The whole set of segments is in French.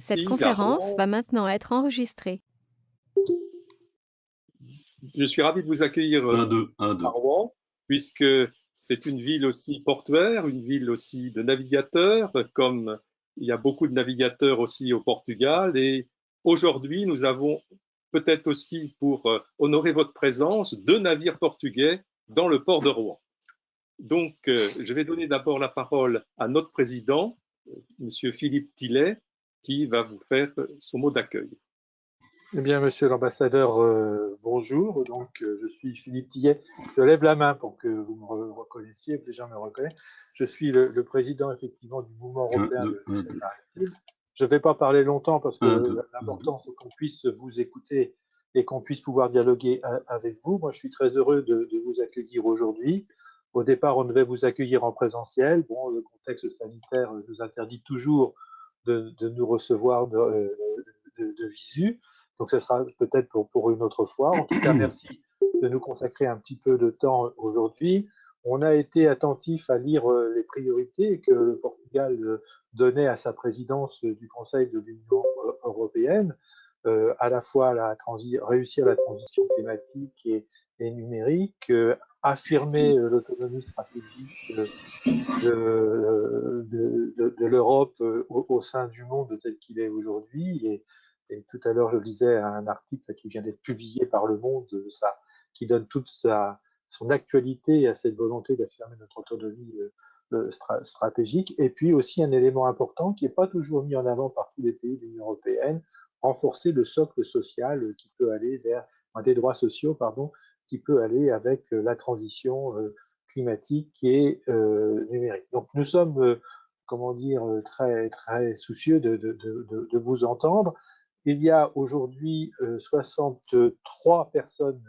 Cette Ici, à conférence Rouen, va maintenant être enregistrée. je suis ravi de vous accueillir 1, 2, 1, à 2. Rouen, puisque c'est une ville aussi portuaire, une ville aussi de navigateurs, comme il y a beaucoup de navigateurs aussi au Portugal. Et aujourd'hui, nous avons peut-être aussi, pour honorer votre présence, 2 navires portugais dans le port de Rouen. Donc, je vais donner d'abord la parole à notre président, Monsieur Philippe Tillet, qui va vous faire son mot d'accueil. Eh bien, monsieur l'ambassadeur, bonjour. Donc, je suis Philippe Tillet. Je lève la main pour que vous me reconnaissiez, que les gens me reconnaissent. Je suis le président, effectivement, du mouvement 1, européen 2, de 1, 2. Seine-Maritime. Je ne vais pas parler longtemps parce 1, que 2, 1, 2. l'important, c'est qu'on puisse vous écouter et qu'on puisse pouvoir dialoguer avec vous. Moi, je suis très heureux de vous accueillir aujourd'hui. Au départ, on devait vous accueillir en présentiel. Bon, le contexte sanitaire nous interdit toujours de nous recevoir de visu. Donc, ce sera peut-être pour une autre fois. En tout cas, merci de nous consacrer un petit peu de temps aujourd'hui. On a été attentif à lire les priorités que le Portugal donnait à sa présidence du Conseil de l'Union européenne, à la fois réussir la transition climatique et numérique, affirmer l'autonomie stratégique de l'Europe au sein du monde tel qu'il est aujourd'hui. Et tout à l'heure, je lisais un article qui vient d'être publié par Le Monde, qui donne toute son actualité à cette volonté d'affirmer notre autonomie stratégique. Et puis aussi un élément important qui n'est pas toujours mis en avant par tous les pays de l'Union européenne, renforcer le socle social qui peut aller vers des droits sociaux, pardon, qui peut aller avec la transition climatique et numérique. Donc nous sommes, comment dire, très, très soucieux de vous entendre. Il y a aujourd'hui 63 personnes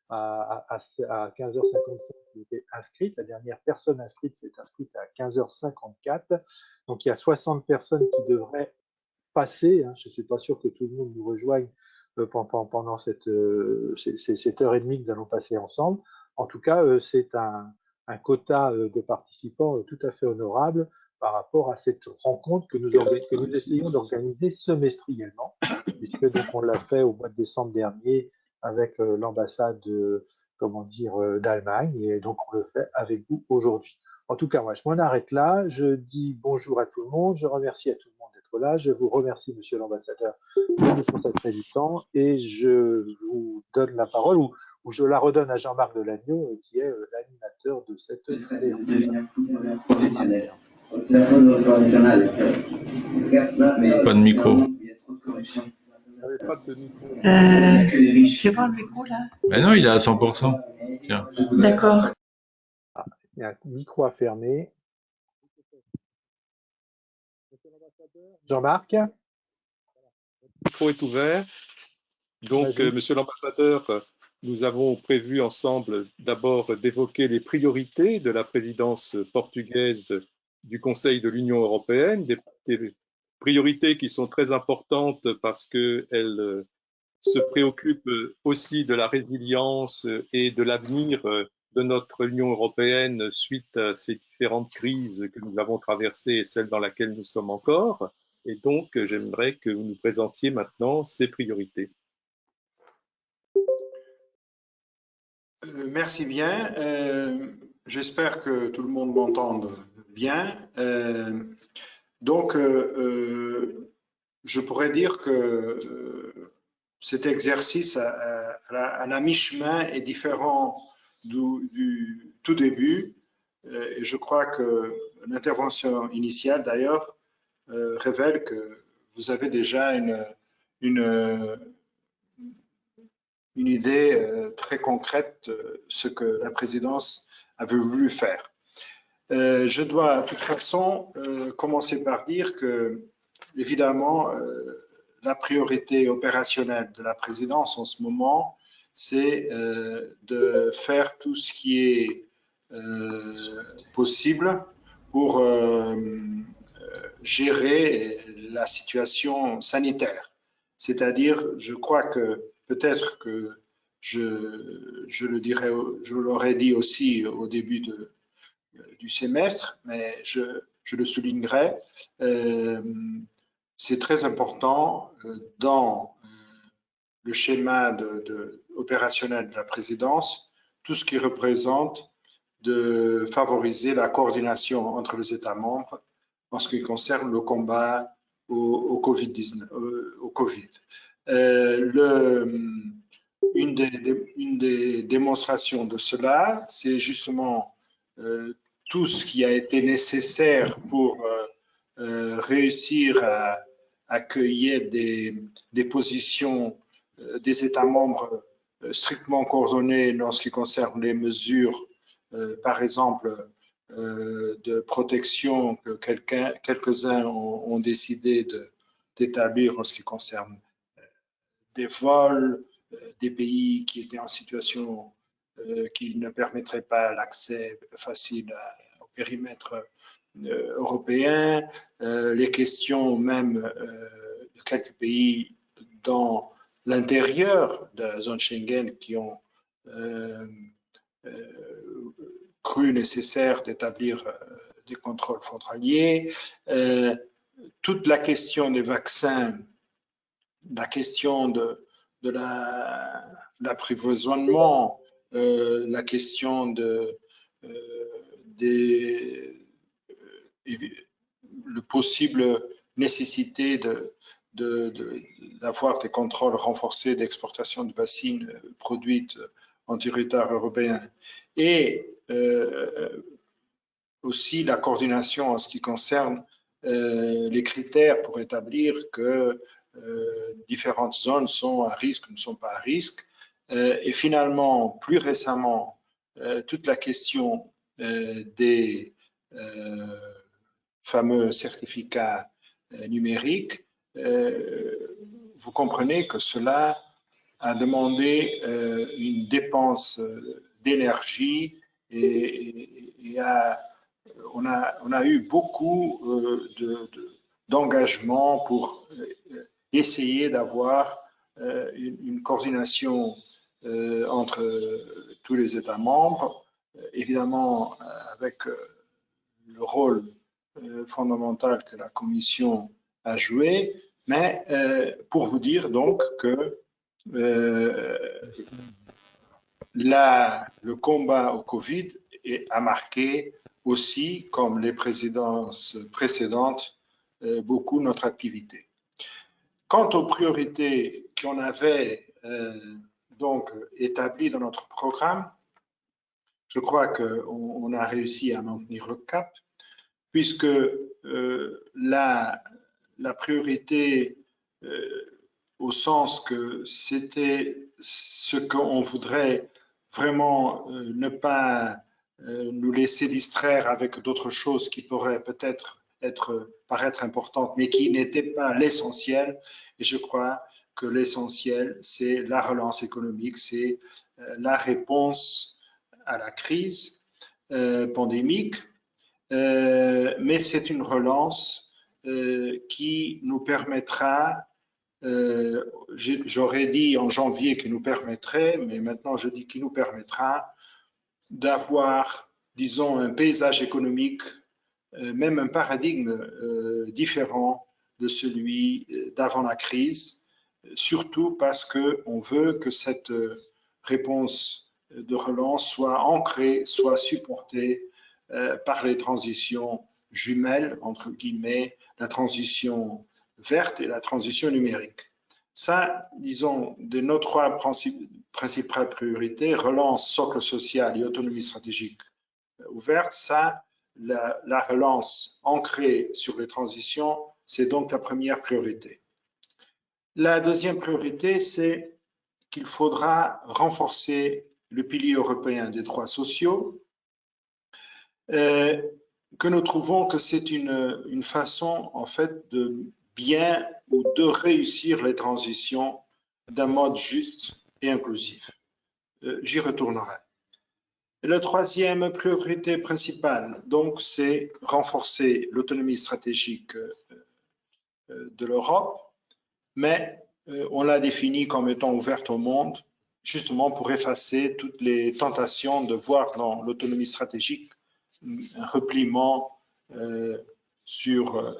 à 15h55 qui étaient inscrites. La dernière personne inscrite s'est inscrite à 15h54. Donc il y a 60 personnes qui devraient passer. Je ne suis pas sûr que tout le monde nous rejoigne pendant cette heure et demie que nous allons passer ensemble. En tout cas, c'est un quota de participants tout à fait honorable par rapport à cette rencontre que nous essayons d'organiser semestriellement, puisque donc on l'a fait au mois de décembre dernier avec l'ambassade d'Allemagne, et donc on le fait avec vous aujourd'hui. En tout cas, moi, je m'en arrête là. Je dis bonjour à tout le monde. Je remercie à tout le monde d'être là. Je vous remercie, monsieur l'ambassadeur, de nous consacrer du temps, et je vous donne la parole, ou je la redonne à Jean-Marc Delagneau, qui est l'animateur de cette séance. Devenir footballeur professionnel. C'est la footballeur professionnel. Pas de micro. Il y a trop de corruption. Pas de micro. Il n'y a que les riches. Tu vois le micro là? Mais non, il est à 100%. Tiens. D'accord. Il y a un micro à fermer. Jean-Marc? Le micro est ouvert. Donc, monsieur l'ambassadeur, nous avons prévu ensemble d'abord d'évoquer les priorités de la présidence portugaise du Conseil de l'Union européenne, des priorités qui sont très importantes parce qu'elles se préoccupent aussi de la résilience et de l'avenir de notre Union européenne suite à ces différentes crises que nous avons traversées et celles dans laquelle nous sommes encore. Et donc, j'aimerais que vous nous présentiez maintenant ces priorités. Merci bien. J'espère que tout le monde m'entende bien. Donc, je pourrais dire que cet exercice à la mi-chemin est différent du tout début. Et je crois que l'intervention initiale, d'ailleurs, révèle que vous avez déjà une idée très concrète de ce que la présidence avait voulu faire. Je dois de toute façon commencer par dire que, évidemment, la priorité opérationnelle de la présidence en ce moment, c'est de faire tout ce qui est possible pour gérer la situation sanitaire. C'est-à-dire, je crois que peut-être que je l'aurais dit aussi au début du semestre, mais je le soulignerai. c'est très important dans le schéma opérationnel de la présidence, tout ce qui représente de favoriser la coordination entre les États membres en ce qui concerne le combat au Covid-19. Une des démonstrations de cela, c'est justement tout ce qui a été nécessaire pour réussir à accueillir des positions des États membres strictement coordonnées en ce qui concerne les mesures, par exemple, de protection que quelques-uns ont décidé d'établir en ce qui concerne des vols, des pays qui étaient en situation qui ne permettraient pas l'accès facile au périmètre européen, les questions même de quelques pays dans l'intérieur de la zone Schengen qui ont cru nécessaire d'établir des contrôles frontaliers, toute la question des vaccins, la question de l'approvisionnement, la question le possible nécessité d'avoir des contrôles renforcés d'exportation de vaccins produites en territoire européen et aussi la coordination en ce qui concerne les critères pour établir que différentes zones sont à risque ou ne sont pas à risque. Et finalement, plus récemment, toute la question des fameux certificats numériques, vous comprenez que cela a demandé une dépense d'énergie et on a eu beaucoup d'engagement pour essayer d'avoir une coordination entre tous les États membres, évidemment avec le rôle fondamental que la Commission a joué, mais pour vous dire donc que le combat au Covid a marqué aussi, comme les présidences précédentes, beaucoup notre activité. Quant aux priorités qu'on avait donc établies dans notre programme, je crois qu'on a réussi à maintenir le cap, puisque la priorité au sens que c'était ce qu'on voudrait vraiment ne pas nous laisser distraire avec d'autres choses qui pourraient peut-être paraître importantes, mais qui n'étaient pas l'essentiel. Et je crois que l'essentiel, c'est la relance économique, c'est la réponse à la crise pandémique, mais c'est une relance qui nous permettra, j'aurais dit en janvier qui nous permettrait, mais maintenant je dis qui nous permettra d'avoir, disons, un paysage économique, même un paradigme différent de celui d'avant la crise, surtout parce qu'on veut que cette réponse de relance soit ancrée, soit supportée par les transitions jumelles, entre guillemets, la transition verte et la transition numérique. Ça, disons, de nos trois principales priorités, relance, socle social et autonomie stratégique ouverte, ça, la relance ancrée sur les transitions, c'est donc la première priorité. La deuxième priorité, c'est qu'il faudra renforcer le pilier européen des droits sociaux, que nous trouvons que c'est une façon, en fait, de bien ou de réussir les transitions d'un mode juste et inclusif. J'y retournerai. Et la troisième priorité principale, donc, c'est renforcer l'autonomie stratégique de l'Europe, mais on l'a définie comme étant ouverte au monde, justement pour effacer toutes les tentations de voir dans l'autonomie stratégique un repliement sur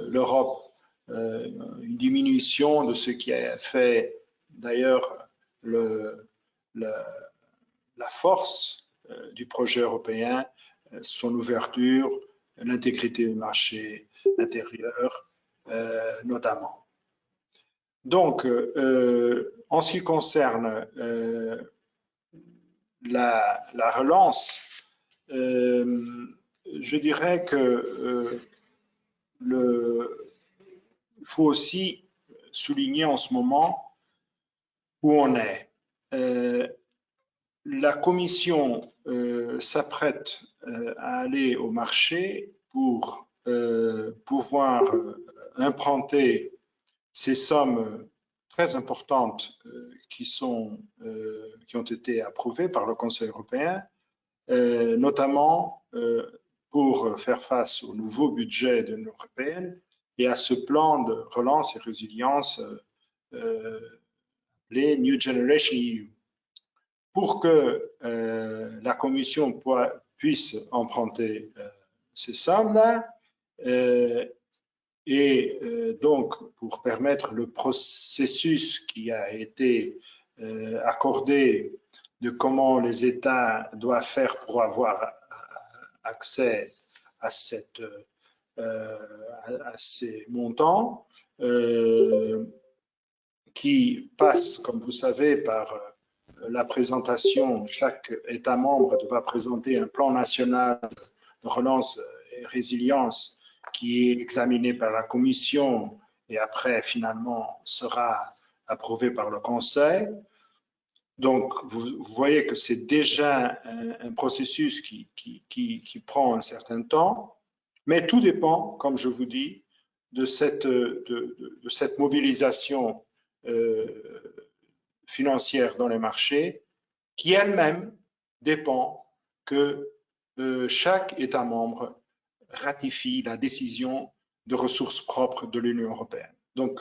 l'Europe une diminution de ce qui a fait d'ailleurs la force du projet européen, son ouverture, l'intégrité du marché intérieur notamment. Donc, en ce qui concerne la relance, je dirais que il faut aussi souligner en ce moment où on est. La Commission s'apprête à aller au marché pour pouvoir emprunter ces sommes très importantes qui ont été approuvées par le Conseil européen, notamment pour faire face au nouveau budget de l'Union européenne et à ce plan de relance et résilience appelé New Generation EU. Pour que la Commission puisse emprunter ces sommes-là, et donc pour permettre le processus qui a été accordé de comment les États doivent faire pour avoir accès à ces montants, qui passent, comme vous savez, par la présentation. Chaque État membre devra présenter un plan national de relance et résilience qui est examiné par la Commission et après finalement sera approuvé par le Conseil. Donc, vous voyez que c'est déjà un processus qui prend un certain temps, mais tout dépend, comme je vous dis, de cette mobilisation financière dans les marchés, qui elle-même dépend que chaque État membre ratifie la décision de ressources propres de l'Union européenne. Donc,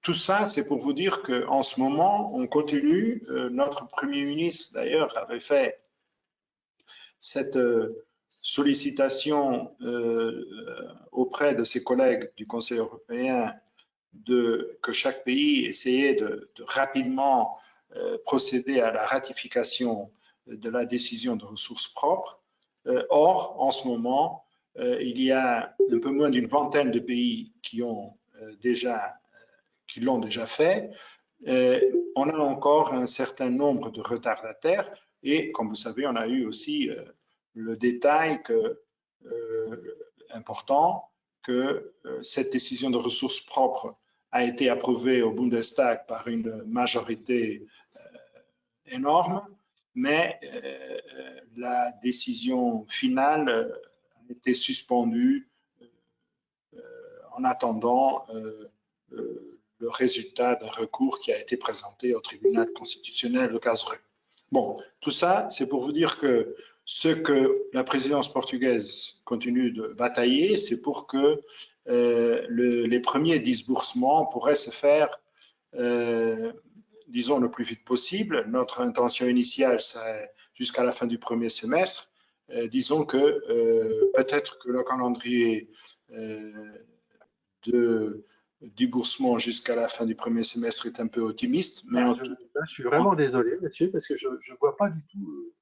tout ça, c'est pour vous dire qu'en ce moment, on continue. Notre Premier ministre, d'ailleurs, avait fait cette sollicitation auprès de ses collègues du Conseil européen que chaque pays essayait de rapidement procéder à la ratification de la décision de ressources propres. Or, en ce moment, il y a un peu moins d'une vingtaine de pays qui l'ont déjà fait. On a encore un certain nombre de retardataires et, comme vous savez, on a eu aussi le détail important que cette décision de ressources propres a été approuvée au Bundestag par une majorité énorme, mais la décision finale a été suspendue en attendant le résultat d'un recours qui a été présenté au tribunal constitutionnel de Karlsruhe. Bon, tout ça, c'est pour vous dire que ce que la présidence portugaise continue de batailler, c'est pour que les premiers disboursements pourraient se faire, disons, le plus vite possible. Notre intention initiale, c'est jusqu'à la fin du premier semestre. Disons que peut-être que le calendrier de déboursement jusqu'à la fin du premier semestre est un peu optimiste. Mais je suis vraiment désolé, monsieur, parce que je ne vois pas du tout.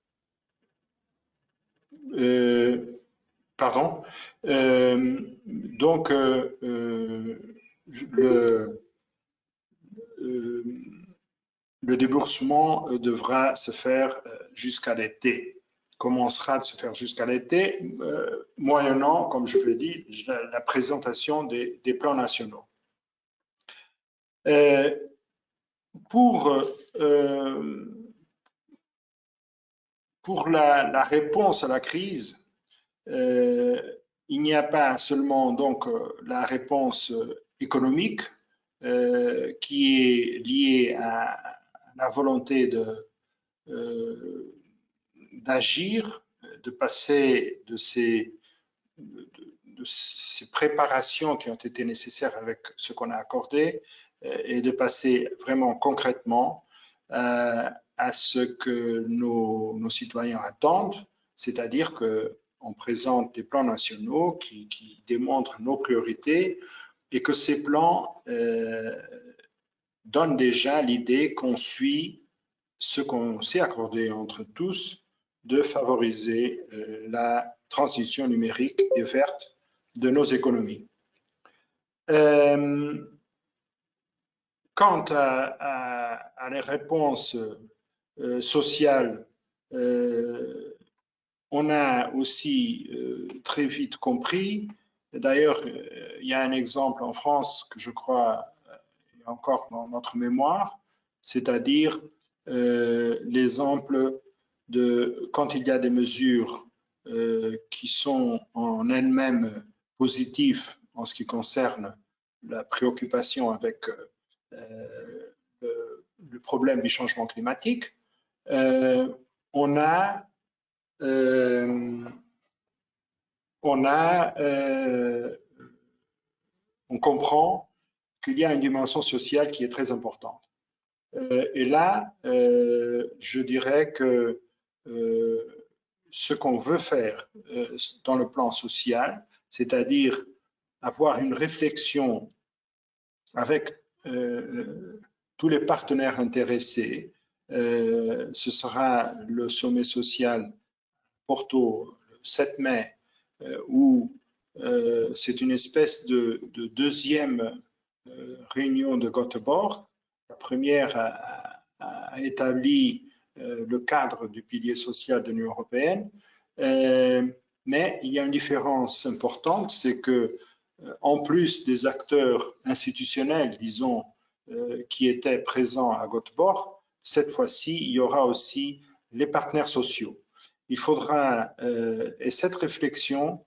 Pardon. Donc, le déboursement devra se faire jusqu'à l'été, commencera de se faire jusqu'à l'été, moyennant, comme je vous l'ai dit, la présentation des plans nationaux. Pour la réponse à la crise, il n'y a pas seulement donc la réponse économique qui est liée à la volonté d'agir, de passer de ces préparations qui ont été nécessaires avec ce qu'on a accordé et de passer vraiment concrètement à ce que nos citoyens attendent, c'est-à-dire qu'on présente des plans nationaux qui démontrent nos priorités et que ces plans donnent déjà l'idée qu'on suit ce qu'on s'est accordé entre tous de favoriser la transition numérique et verte de nos économies. Quant à les réponses sociales, on a aussi très vite compris, d'ailleurs il y a un exemple en France que je crois est encore dans notre mémoire, c'est-à-dire l'exemple de quand il y a des mesures qui sont en elles-mêmes positives en ce qui concerne la préoccupation avec le problème du changement climatique, on comprend qu'il y a une dimension sociale qui est très importante. Et là, je dirais que ce qu'on veut faire dans le plan social, c'est-à-dire avoir une réflexion avec tous les partenaires intéressés, ce sera le sommet social Porto le 7 mai, où c'est une espèce de deuxième réunion de Göteborg. La première a établi le cadre du pilier social de l'Union européenne, mais il y a une différence importante, c'est que en plus des acteurs institutionnels, disons, qui étaient présents à Göteborg, cette fois-ci, il y aura aussi les partenaires sociaux. Il faudra, et cette réflexion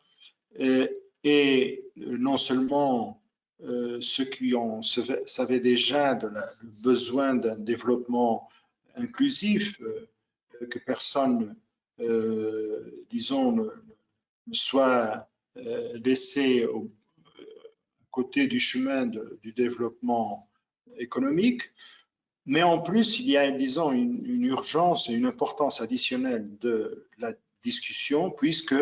est non seulement ceux qui savaient déjà du besoin d'un développement inclusif, que personne, disons, ne soit laissé au côté du chemin du développement économique, mais en plus, il y a, disons, une urgence et une importance additionnelle de la discussion, puisque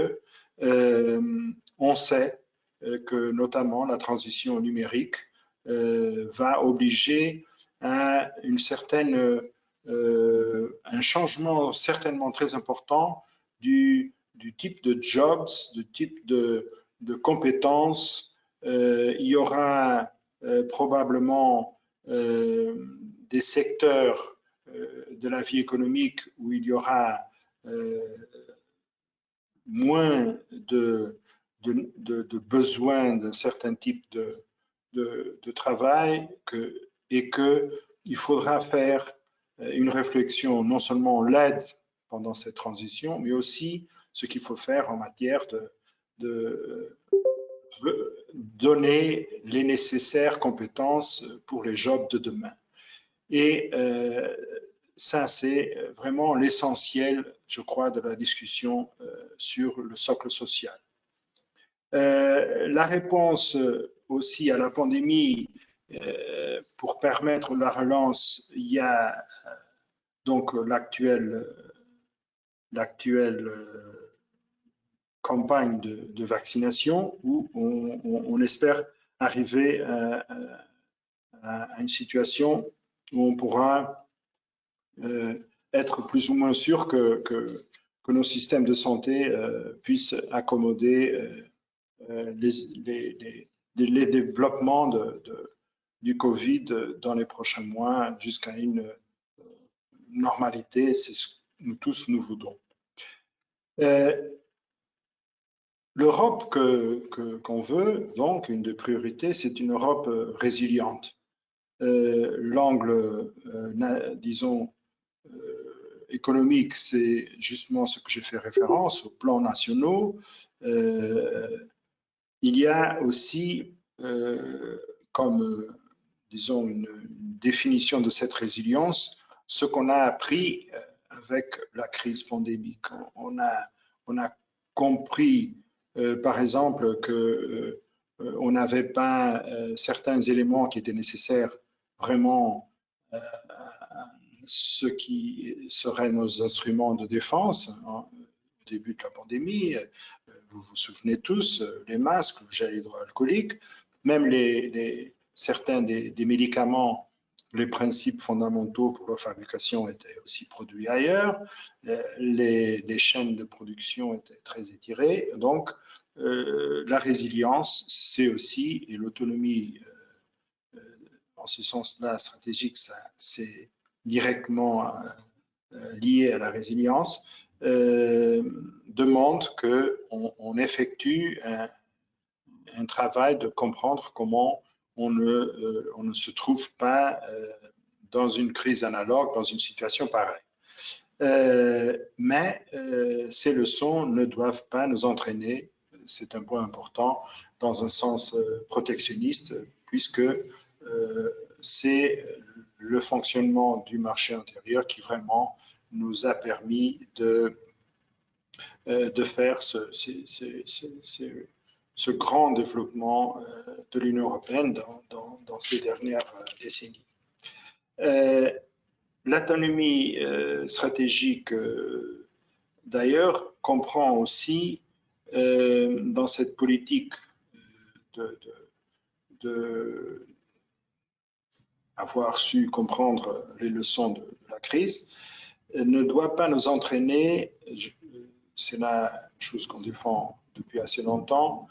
on sait que notamment la transition numérique va obliger à un changement certainement très important du type de jobs, du type de compétences. Il y aura probablement des secteurs de la vie économique où il y aura moins de besoin d'un certain type de travail et qu'il faudra faire une réflexion, non seulement l'aide pendant cette transition, mais aussi ce qu'il faut faire en matière de donner les nécessaires compétences pour les jobs de demain. Et ça, c'est vraiment l'essentiel, je crois, de la discussion sur le socle social. La réponse aussi à la pandémie, pour permettre la relance, il y a donc l'actuelle campagne de vaccination où on espère arriver à une situation où on pourra être plus ou moins sûr que nos systèmes de santé puissent accommoder les développements du Covid dans les prochains mois jusqu'à une normalité, c'est ce que nous tous nous voudrons. L'Europe qu'on veut, donc, une des priorités, c'est une Europe résiliente. L'angle, disons, économique, c'est justement ce que j'ai fait référence, aux plans nationaux. Il y a aussi, comme, disons, une définition de cette résilience, ce qu'on a appris avec la crise pandémique. On a compris, par exemple, qu'on n'avait pas certains éléments qui étaient nécessaires vraiment ce qui seraient nos instruments de défense au début de la pandémie. Vous vous souvenez tous, les masques, le gel hydroalcoolique. même certains des médicaments, les principes fondamentaux pour leur fabrication étaient aussi produits ailleurs. Les chaînes de production étaient très étirées. Donc, la résilience, c'est aussi, et l'autonomie, en ce sens-là, stratégique, c'est directement lié à la résilience, demande qu'on effectue un travail de comprendre comment on ne se trouve pas dans une crise analogue, dans une situation pareille. Mais ces leçons ne doivent pas nous entraîner, c'est un point important, dans un sens protectionniste, puisque c'est le fonctionnement du marché intérieur qui vraiment nous a permis de faire ce grand développement de l'Union européenne dans ces dernières décennies. L'autonomie stratégique, d'ailleurs, comprend aussi, dans cette politique de avoir su comprendre les leçons de la crise, ne doit pas nous entraîner, c'est la chose qu'on défend depuis assez longtemps,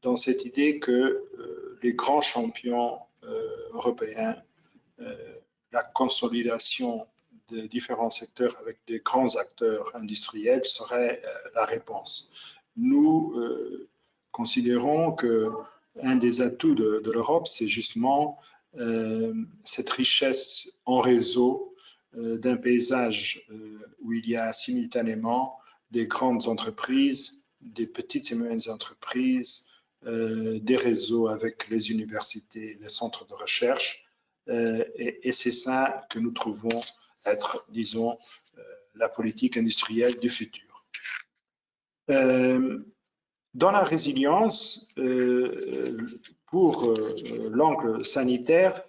dans cette idée que les grands champions européens, la consolidation de différents secteurs avec des grands acteurs industriels serait la réponse. Nous considérons qu'un des atouts de l'Europe, c'est justement cette richesse en réseau d'un paysage où il y a simultanément des grandes entreprises, des petites et moyennes entreprises, des réseaux avec les universités, les centres de recherche, et c'est ça que nous trouvons être, disons, la politique industrielle du futur. Dans la résilience, pour l'angle sanitaire,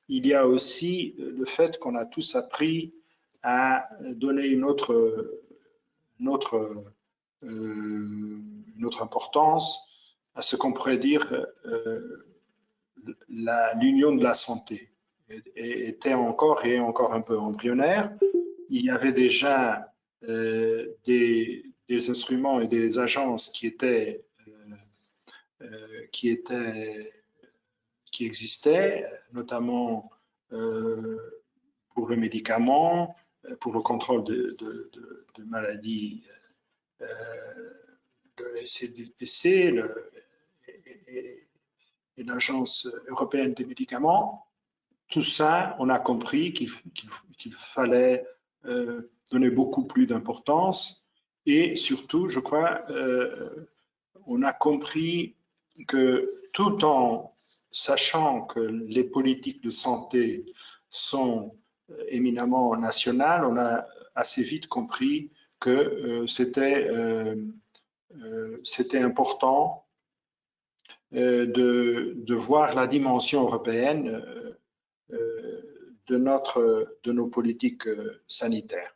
il y a aussi le fait qu'on a tous appris à donner une autre importance à ce qu'on pourrait dire l'union de la santé. Était encore et encore un peu embryonnaire. Il y avait déjà des instruments et des agences qui existaient, notamment pour le médicament, pour le contrôle de maladies, le CDPC et l'Agence européenne des médicaments. Tout ça, on a compris qu'il fallait donner beaucoup plus d'importance et surtout, je crois, on a compris que tout en sachant que les politiques de santé sont éminemment nationales, on a assez vite compris que c'était important de voir la dimension européenne de nos politiques sanitaires.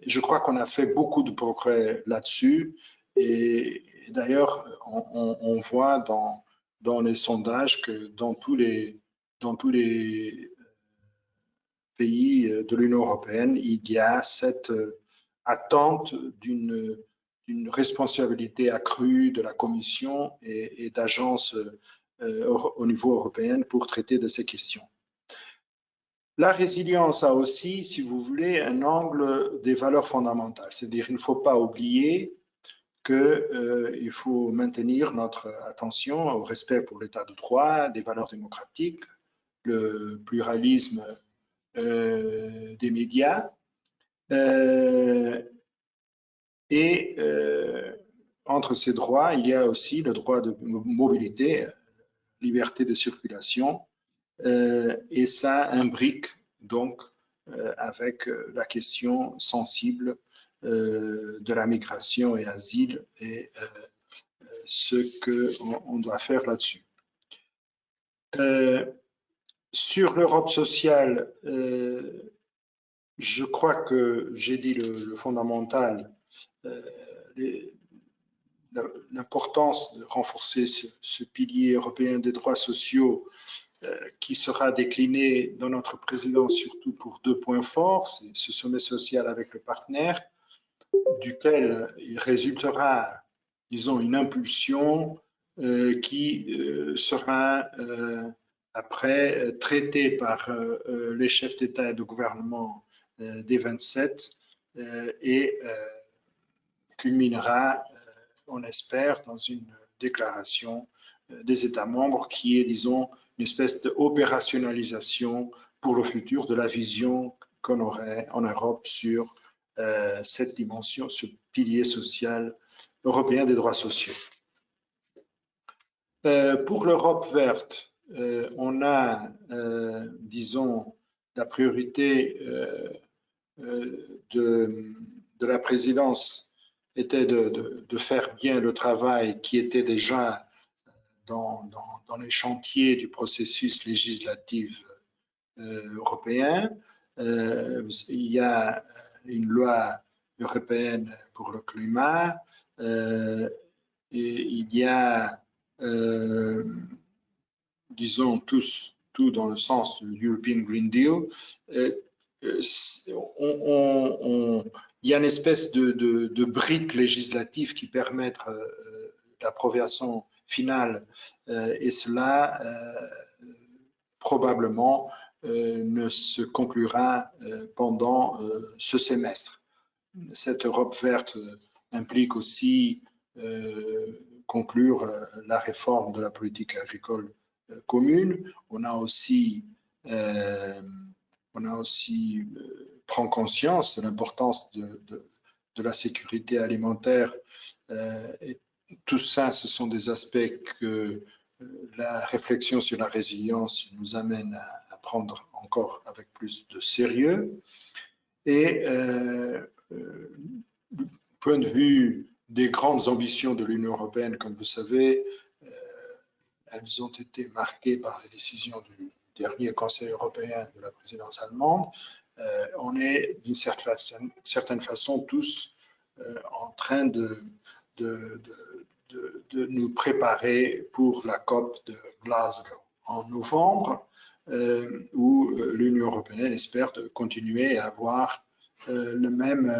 Je crois qu'on a fait beaucoup de progrès là-dessus et d'ailleurs on voit dans les sondages que dans tous les pays de l'Union européenne, il y a cette attente d'une responsabilité accrue de la Commission et d'agences au niveau européen pour traiter de ces questions. La résilience a aussi, si vous voulez, un angle des valeurs fondamentales. C'est-à-dire qu'il ne faut pas oublier qu'il faut maintenir notre attention au respect pour l'état de droit, des valeurs démocratiques, le pluralisme des médias et entre ces droits, il y a aussi le droit de mobilité, liberté de circulation, et ça imbrique donc avec la question sensible de la migration et asile et ce qu'on doit faire là-dessus. Sur l'Europe sociale, je crois que j'ai dit le fondamental. l'importance de renforcer ce pilier européen des droits sociaux qui sera décliné dans notre présidence surtout pour 2 points forts, c'est ce sommet social avec le partenaire, duquel il résultera, disons, une impulsion qui sera après traitée par les chefs d'État et de gouvernement des 27 et culminera, on espère, dans une déclaration des États membres qui est, disons, une espèce d'opérationnalisation pour le futur de la vision qu'on aurait en Europe sur cette dimension, ce pilier social européen des droits sociaux. Pour l'Europe verte, on a, disons, la priorité de la présidence était de faire bien le travail qui était déjà dans les chantiers du processus législatif européen. Il y a une loi européenne pour le climat, et il y a, disons, tout dans le sens du European Green Deal. Il y a une espèce de brique législative qui permet l'approbation finale, et cela probablement ne se conclura pendant ce semestre. Cette Europe verte implique aussi conclure la réforme de la politique agricole commune. On a aussi prend conscience de l'importance de la sécurité alimentaire. Et tout ça, ce sont des aspects que la réflexion sur la résilience nous amène à prendre encore avec plus de sérieux. Et du point de vue des grandes ambitions de l'Union européenne, comme vous savez, elles ont été marquées par les décisions du dernier Conseil européen de la présidence allemande. On est d'une certaine façon tous en train de nous préparer pour la COP de Glasgow en novembre, où l'Union européenne espère de continuer à avoir la même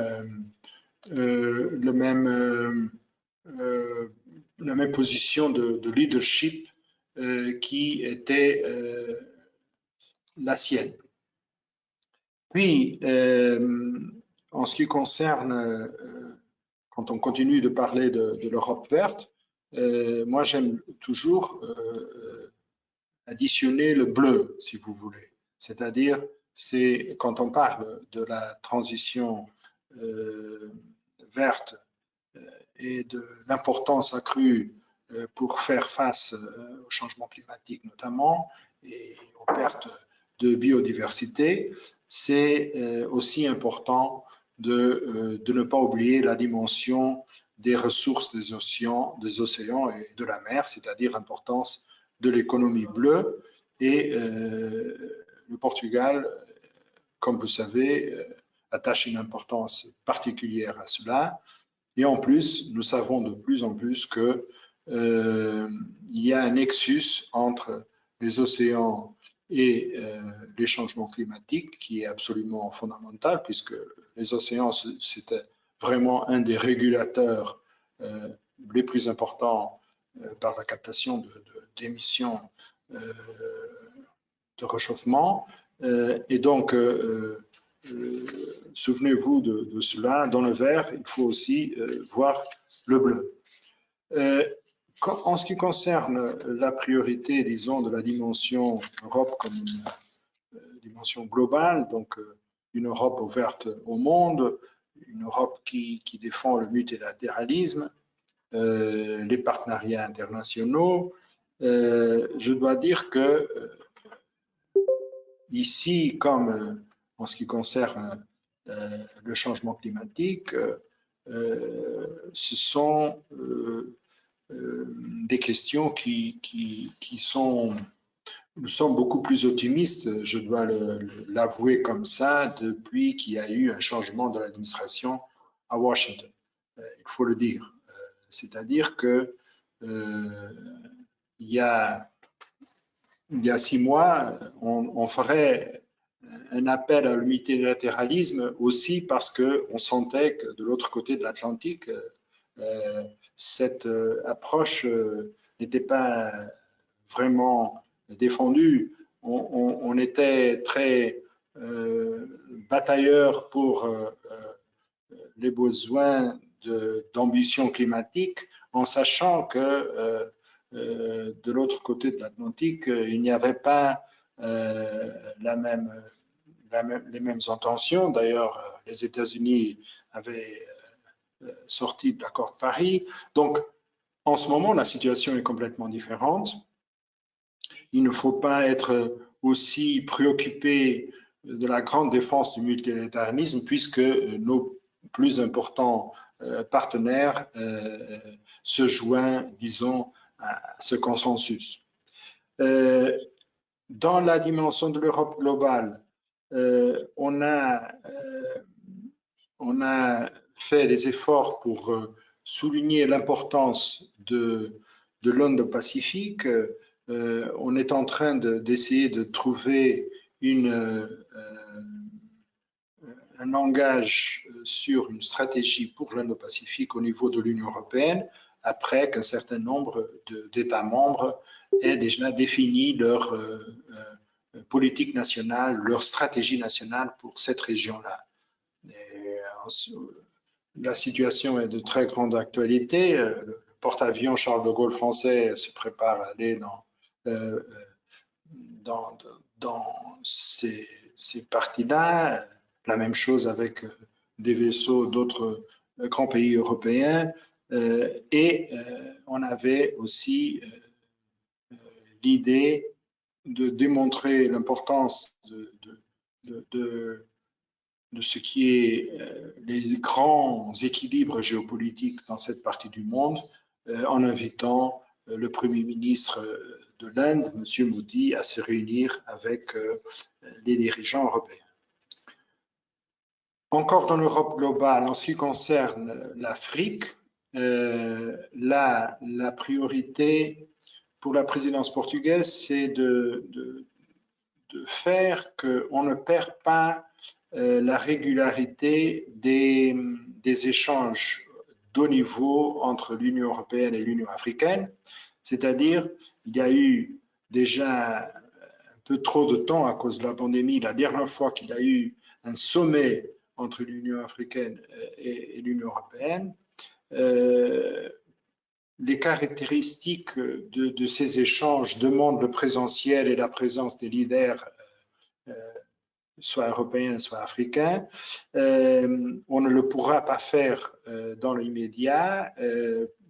position de leadership qui était la sienne. Puis, en ce qui concerne, quand on continue de parler de l'Europe verte, moi j'aime toujours additionner le bleu, si vous voulez. C'est-à-dire, c'est quand on parle de la transition verte et de l'importance accrue pour faire face au changement climatique notamment et aux pertes de biodiversité, c'est aussi important de ne pas oublier la dimension des ressources des océans et de la mer, c'est-à-dire l'importance de l'économie bleue. Et le Portugal, comme vous savez, attache une importance particulière à cela. Et en plus, nous savons de plus en plus que il y a un nexus entre les océans et les changements climatiques qui est absolument fondamental, puisque les océans, c'était vraiment un des régulateurs les plus importants par la captation d'émissions de réchauffement. Et donc, souvenez-vous de cela, dans le vert, il faut aussi voir le bleu. En ce qui concerne la priorité, disons, de la dimension Europe comme une dimension globale, donc une Europe ouverte au monde, une Europe qui défend le multilatéralisme, les partenariats internationaux, je dois dire que ici, comme en ce qui concerne le changement climatique, ce sont des questions qui sont, nous sommes beaucoup plus optimistes, je dois l'avouer comme ça, depuis qu'il y a eu un changement de l'administration à Washington. Il faut le dire. C'est-à-dire que il y a 6 mois, on ferait un appel à l'unilatéralisme aussi parce qu'on sentait que de l'autre côté de l'Atlantique, cette approche n'était pas vraiment défendue. On était très batailleurs pour les besoins d'ambition climatique, en sachant que de l'autre côté de l'Atlantique, il n'y avait pas les mêmes intentions. D'ailleurs, les États-Unis avaient sorti de l'accord de Paris. Donc, en ce moment, la situation est complètement différente. Il ne faut pas être aussi préoccupé de la grande défense du multilatéralisme puisque nos plus importants partenaires se joignent, disons, à ce consensus. Dans la dimension de l'Europe globale, on a fait des efforts pour souligner l'importance de l'Indo-Pacifique. On est en train d'essayer de trouver un langage sur une stratégie pour l'Indo-Pacifique au niveau de l'Union européenne, après qu'un certain nombre d'États membres aient déjà défini leur politique nationale, leur stratégie nationale pour cette région-là. La situation est de très grande actualité. Le porte-avions Charles de Gaulle français se prépare à aller dans ces parties-là. La même chose avec des vaisseaux d'autres grands pays européens. Et on avait aussi l'idée de démontrer l'importance de ce qui est les grands équilibres géopolitiques dans cette partie du monde, en invitant le Premier ministre de l'Inde, M. Modi, à se réunir avec les dirigeants européens. Encore dans l'Europe globale, en ce qui concerne l'Afrique, la priorité pour la présidence portugaise, c'est de faire qu'on ne perd pas la régularité des échanges d'haut niveau entre l'Union européenne et l'Union africaine. C'est-à-dire, il y a eu déjà un peu trop de temps à cause de la pandémie. La dernière fois qu'il y a eu un sommet entre l'Union africaine et l'Union européenne, les caractéristiques de ces échanges demandent le présentiel et la présence des leaders soit européens, soit africains. On ne le pourra pas faire dans l'immédiat.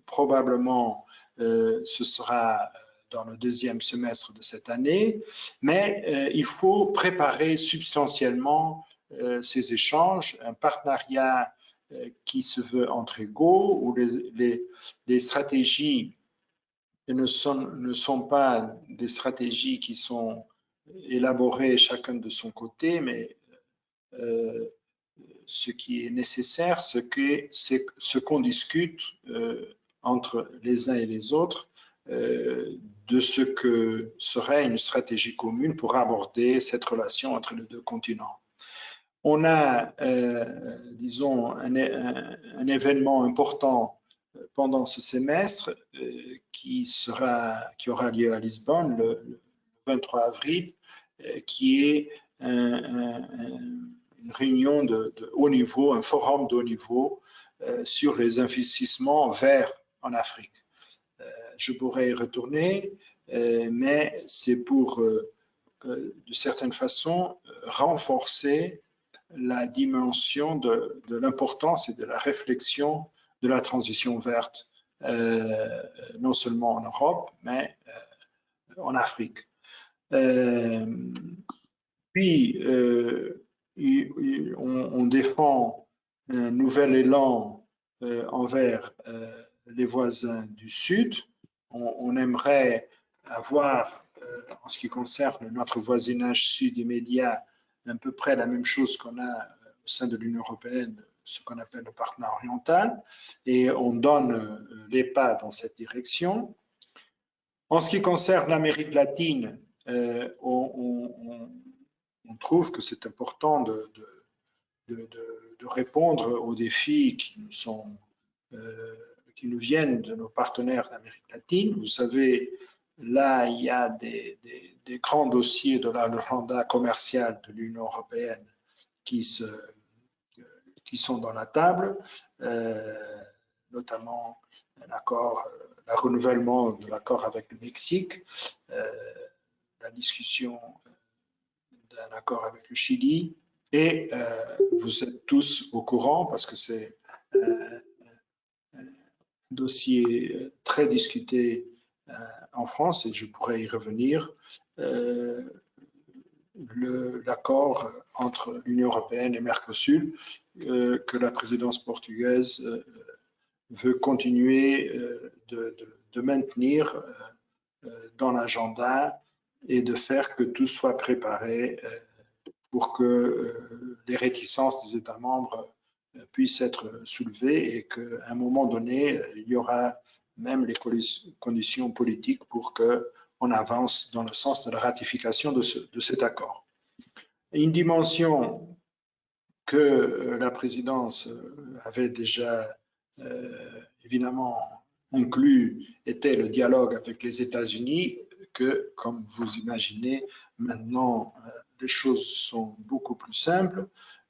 Probablement, ce sera dans le deuxième semestre de cette année, mais il faut préparer substantiellement ces échanges, un partenariat qui se veut entre égaux, où les stratégies ne sont pas des stratégies qui sont élaborées chacun de son côté, mais ce qui est nécessaire, c'est ce qu'on discute entre les uns et les autres de ce que serait une stratégie commune pour aborder cette relation entre les deux continents. On a, disons, un événement important pendant ce semestre qui aura lieu à Lisbonne le 23 avril, qui est une réunion de haut niveau, un forum de haut niveau sur les investissements verts en Afrique. Je pourrais y retourner, mais c'est pour, de certaine façon, renforcer la dimension de l'importance et de la réflexion de la transition verte, non seulement en Europe, mais en Afrique. Puis, on défend un nouvel élan envers les voisins du Sud. On aimerait avoir, en ce qui concerne notre voisinage sud immédiat, à peu près la même chose qu'on a au sein de l'Union européenne, ce qu'on appelle le partenariat oriental, et on donne les pas dans cette direction. En ce qui concerne l'Amérique latine, on trouve que c'est important de répondre aux défis qui nous viennent de nos partenaires d'Amérique latine. Vous savez, là, il y a des grands dossiers de l'agenda commercial de l'Union européenne qui sont dans la table, notamment le renouvellement de l'accord avec le Mexique, la discussion d'un accord avec le Chili, et vous êtes tous au courant parce que c'est un dossier très discuté en France, et je pourrais y revenir, l'accord entre l'Union européenne et Mercosur que la présidence portugaise veut continuer de maintenir dans l'agenda et de faire que tout soit préparé pour que les réticences des États membres puissent être soulevées et qu'à un moment donné, il y aura même les conditions politiques pour qu'on avance dans le sens de la ratification de cet accord. Une dimension que la présidence avait déjà évidemment inclus était le dialogue avec les États-Unis, que, comme vous imaginez, maintenant les choses sont beaucoup plus simples.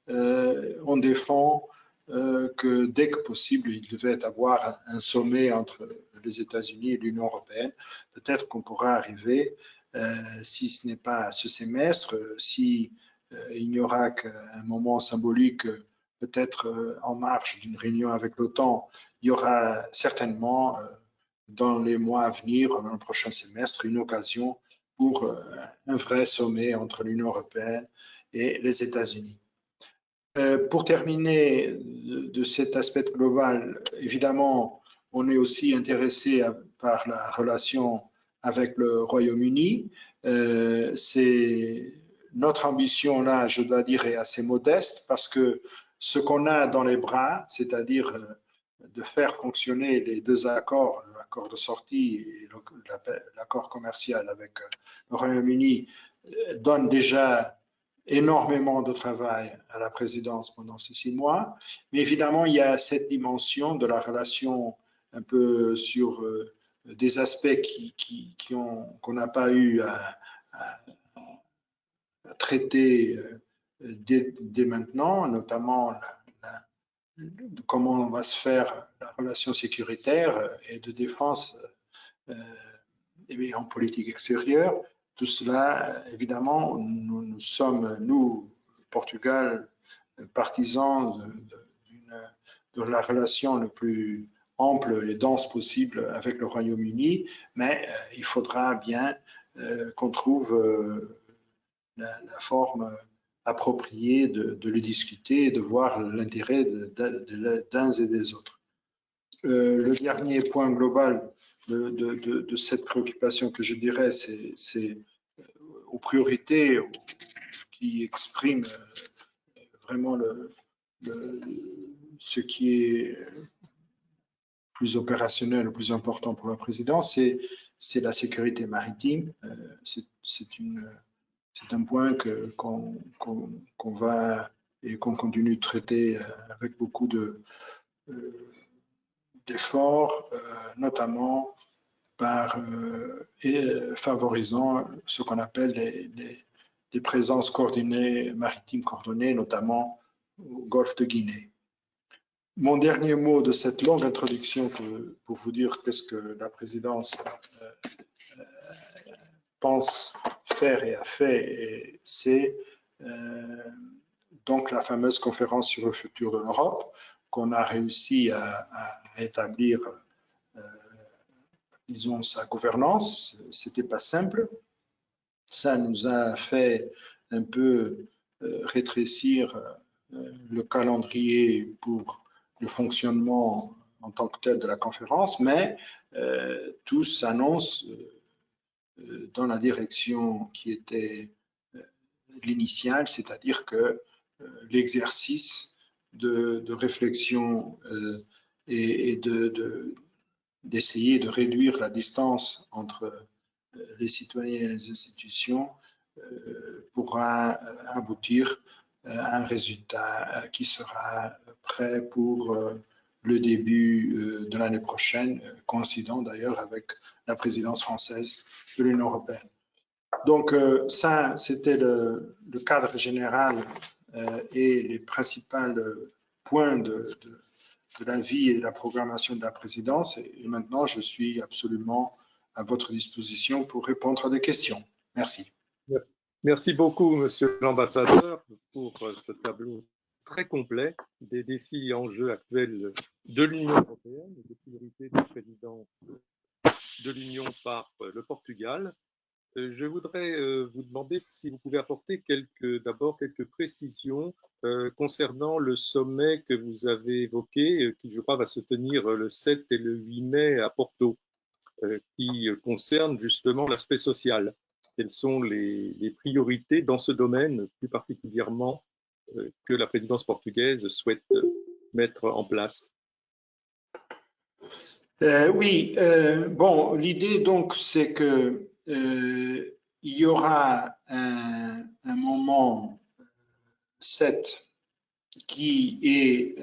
On défend que dès que possible, il devait avoir un sommet entre les États-Unis et l'Union européenne. Peut-être qu'on pourra arriver, si ce n'est pas ce semestre, si il n'y aura qu'un moment symbolique, peut-être en marge d'une réunion avec l'OTAN, il y aura certainement dans les mois à venir, dans le prochain semestre, une occasion pour un vrai sommet entre l'Union européenne et les États-Unis. Pour terminer de cet aspect global, évidemment, on est aussi intéressé par la relation avec le Royaume-Uni. Notre ambition là, je dois dire, est assez modeste parce que ce qu'on a dans les bras, c'est-à-dire de faire fonctionner les deux accords, l'accord de sortie et l'accord commercial avec le Royaume-Uni, donne déjà énormément de travail à la présidence pendant ces 6 mois. Mais évidemment, il y a cette dimension de la relation un peu sur des aspects qu'on n'a pas eu à traiter dès maintenant, notamment comment on va se faire la relation sécuritaire et de défense et en politique extérieure. Tout cela, évidemment, nous sommes, nous, Portugal, partisans de la relation la plus ample et dense possible avec le Royaume-Uni, mais il faudra bien qu'on trouve la forme appropriée de le discuter et de voir l'intérêt d'uns et des autres. Le dernier point global de cette préoccupation que je dirais, c'est aux priorités qui expriment vraiment ce qui est plus opérationnel, le plus important pour la présidence, c'est la sécurité maritime. C'est un point qu'on va et qu'on continue de traiter avec beaucoup d'efforts, notamment par favorisant ce qu'on appelle les présences coordonnées, maritimes coordonnées, notamment au golfe de Guinée. Mon dernier mot de cette longue introduction pour vous dire qu'est-ce que la présidence pense faire et a fait, c'est donc la fameuse conférence sur le futur de l'Europe qu'on a réussi à établir, disons, sa gouvernance. C'était pas simple. Ça nous a fait un peu rétrécir le calendrier pour le fonctionnement en tant que tel de la conférence, mais tout s'annonce dans la direction qui était l'initiale, c'est-à-dire que l'exercice de réflexion et d'essayer de réduire la distance entre les citoyens et les institutions pourra aboutir à un résultat qui sera prêt pour le début de l'année prochaine, coïncidant d'ailleurs avec la présidence française de l'Union européenne. Donc ça, c'était le cadre général et les principaux points de la vie et de la programmation de la présidence. Et maintenant, je suis absolument à votre disposition pour répondre à des questions. Merci. Merci beaucoup, Monsieur l'ambassadeur, pour ce tableau très complet des défis et enjeux actuels de l'Union européenne et des priorités de la présidence de l'Union par le Portugal. Je voudrais vous demander si vous pouvez apporter d'abord quelques précisions concernant le sommet que vous avez évoqué, qui je crois va se tenir le 7 et le 8 mai à Porto, qui concerne justement l'aspect social. Quelles sont les priorités dans ce domaine, plus particulièrement, que la présidence portugaise souhaite mettre en place? Oui, bon, l'idée donc, c'est que il y aura un moment 7 qui est,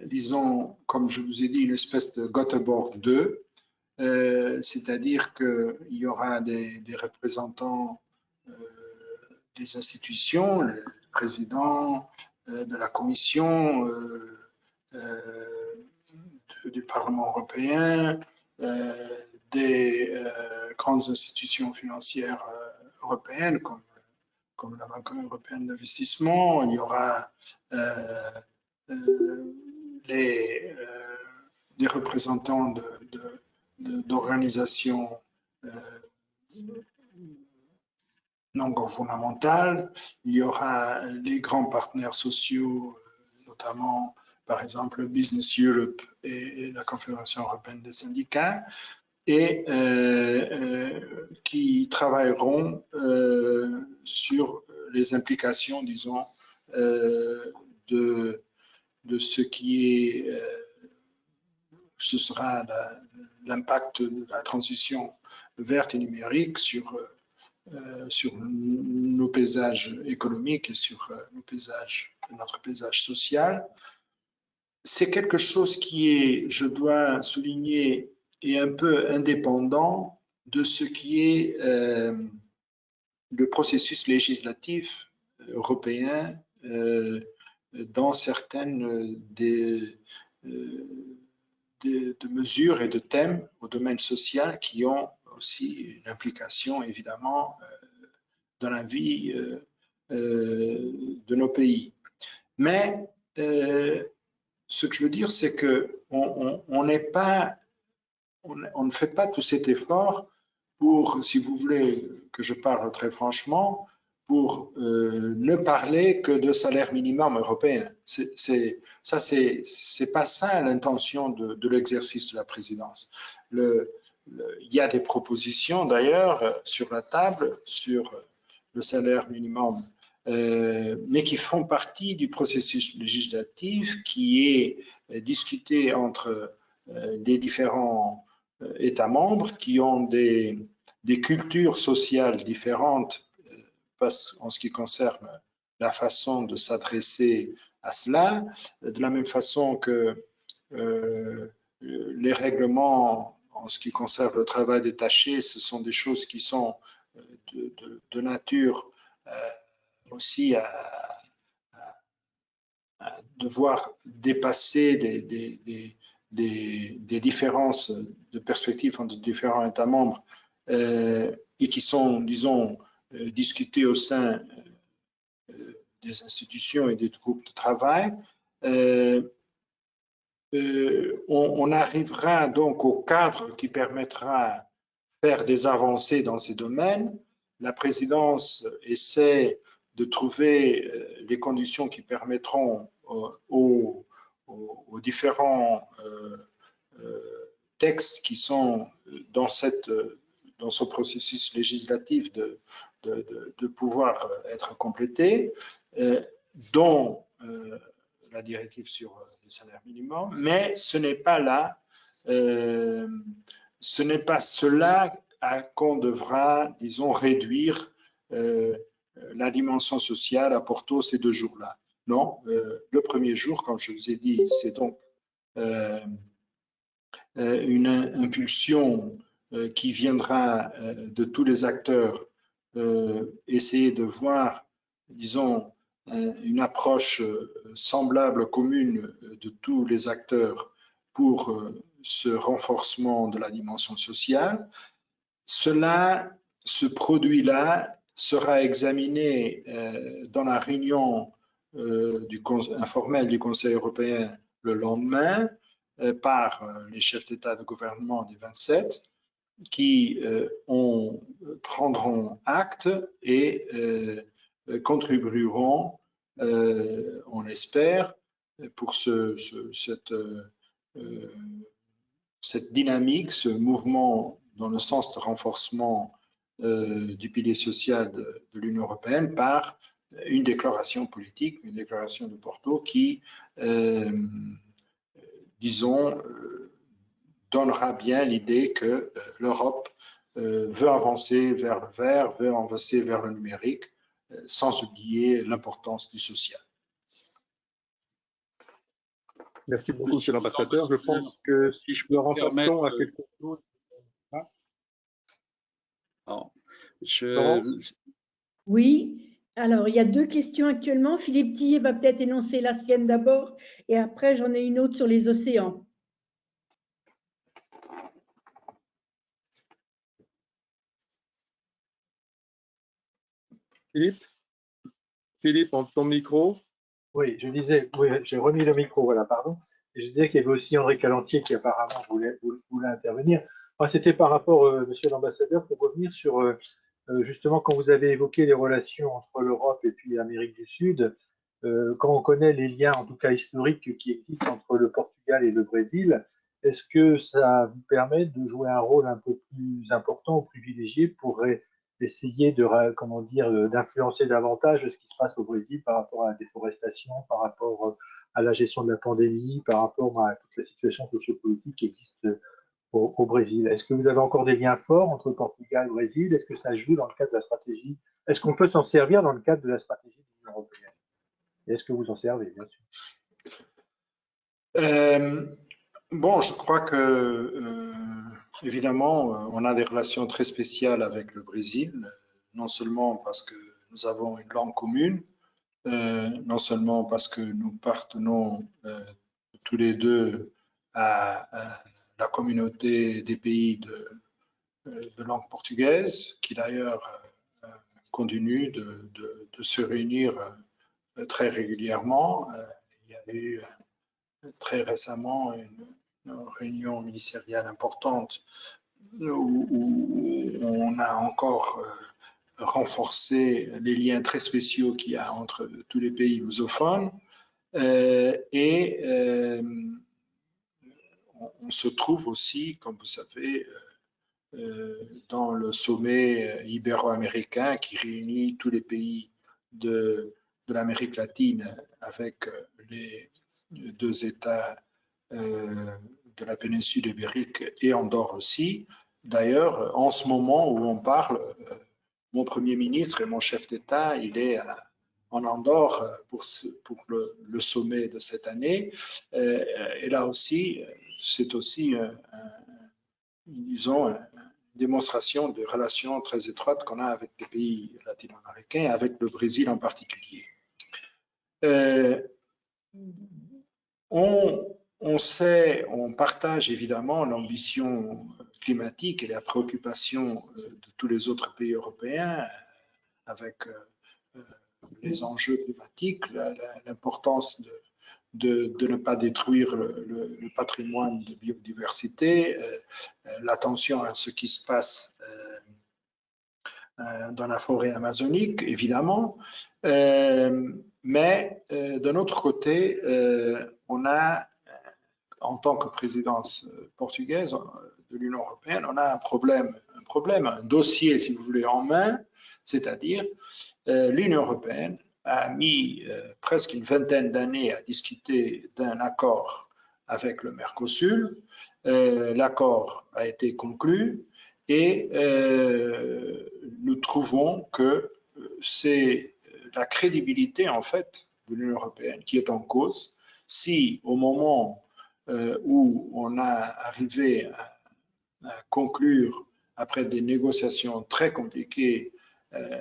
disons, comme je vous ai dit, une espèce de Göteborg 2, c'est-à-dire qu'il y aura des représentants des institutions, le président de la Commission, du Parlement européen, des grandes institutions financières européennes comme la Banque européenne d'investissement. Il y aura des représentants d'organisations non gouvernementales. Il y aura les grands partenaires sociaux, notamment par exemple Business Europe et la Confédération européenne des syndicats, et qui travailleront sur les implications, disons, de ce qui est, ce sera l'impact de la transition verte et numérique sur nos paysages économiques et sur notre paysage social. C'est quelque chose qui est, je dois souligner, est un peu indépendant de ce qui est le processus législatif européen dans certaines de mesures et de thèmes au domaine social qui ont aussi une implication évidemment dans la vie de nos pays. Mais ce que je veux dire, c'est que on ne fait pas tout cet effort pour, si vous voulez que je parle très franchement, pour ne parler que de salaire minimum européen. C'est pas ça l'intention de l'exercice de la présidence. Il y a des propositions d'ailleurs sur la table sur le salaire minimum, mais qui font partie du processus législatif qui est discuté entre les différents États membres qui ont des cultures sociales différentes en ce qui concerne la façon de s'adresser à cela, de la même façon que les règlements en ce qui concerne le travail détaché, ce sont des choses qui sont de nature aussi à devoir dépasser des différences de perspective entre différents États membres et qui sont, disons, discutés au sein des institutions et des groupes de travail. On arrivera donc au cadre qui permettra de faire des avancées dans ces domaines. La présidence essaie de trouver les conditions qui permettront aux différents textes qui sont dans ce processus législatif de pouvoir être complétés, dont la directive sur les salaires minimums, mais ce n'est pas là, ce n'est pas cela à qu'on devra, disons, réduire la dimension sociale à Porto ces 2 jours-là. Non, le premier jour, comme je vous ai dit, c'est donc une impulsion qui viendra de tous les acteurs, essayer de voir, disons, une approche semblable, commune de tous les acteurs pour ce renforcement de la dimension sociale. Ce produit-là sera examiné dans la réunion informelle du Conseil européen le lendemain par les chefs d'État et de gouvernement des 27 qui prendront acte et contribueront, on l'espère, pour cette dynamique, ce mouvement dans le sens de renforcement du pilier social de l'Union européenne par une déclaration politique, une déclaration de Porto qui, disons, donnera bien l'idée que l'Europe veut avancer vers le vert, veut avancer vers le numérique, sans oublier l'importance du social. Merci beaucoup, Monsieur l'Ambassadeur. Je pense que si je peux assistons à quelque chose. Oui, alors il y a 2 questions actuellement. Philippe Tillet va peut-être énoncer la sienne d'abord et après j'en ai une autre sur les océans. Philippe, ton micro. Oui, je disais, oui, j'ai remis le micro, voilà, pardon. Et je disais qu'il y avait aussi André Calantier qui apparemment voulait intervenir. Moi, c'était par rapport, Monsieur l'Ambassadeur, pour revenir sur justement quand vous avez évoqué les relations entre l'Europe et puis l'Amérique du Sud, quand on connaît les liens, en tout cas historiques, qui existent entre le Portugal et le Brésil, est-ce que ça vous permet de jouer un rôle un peu plus important ou privilégié pour essayer de, comment dire, d'influencer davantage ce qui se passe au Brésil par rapport à la déforestation, par rapport à la gestion de la pandémie, par rapport à toute la situation sociopolitique qui existe au Brésil? Est-ce que vous avez encore des liens forts entre Portugal et Brésil? Est-ce que ça joue dans le cadre de la stratégie? Est-ce qu'on peut s'en servir dans le cadre de la stratégie de l'Union européenne? Et est-ce que vous en servez, bien sûr? Bon, je crois que, évidemment, on a des relations très spéciales avec le Brésil, non seulement parce que nous avons une langue commune, non seulement parce que nous appartenons tous les deux à la communauté des pays de langue portugaise, qui d'ailleurs continue de se réunir très régulièrement. Il y a eu très récemment une réunion ministérielle importante où on a encore renforcé les liens très spéciaux qu'il y a entre tous les pays lusophones. Et on se trouve aussi, comme vous savez, dans le sommet ibéro-américain qui réunit tous les pays de l'Amérique latine avec les 2 États de la péninsule ibérique et Andorre aussi. D'ailleurs, en ce moment où on parle, mon Premier ministre et mon chef d'État, il est en Andorre pour le sommet de cette année. Et là aussi, c'est aussi, disons, une démonstration de relations très étroites qu'on a avec les pays latino-américains, avec le Brésil en particulier. On partage évidemment l'ambition climatique et la préoccupation de tous les autres pays européens avec les enjeux climatiques, l'importance de ne pas détruire le patrimoine de biodiversité, l'attention à ce qui se passe dans la forêt amazonique, évidemment. Mais d'un autre côté, on a, en tant que présidence portugaise de l'Union européenne, on a un problème, un dossier, si vous voulez, en main, c'est-à-dire l'Union européenne a mis presque une vingtaine d'années à discuter d'un accord avec le Mercosur. L'accord a été conclu et nous trouvons que c'est la crédibilité en fait de l'Union européenne qui est en cause. Si au moment où on a arrivé à conclure, après des négociations très compliquées, un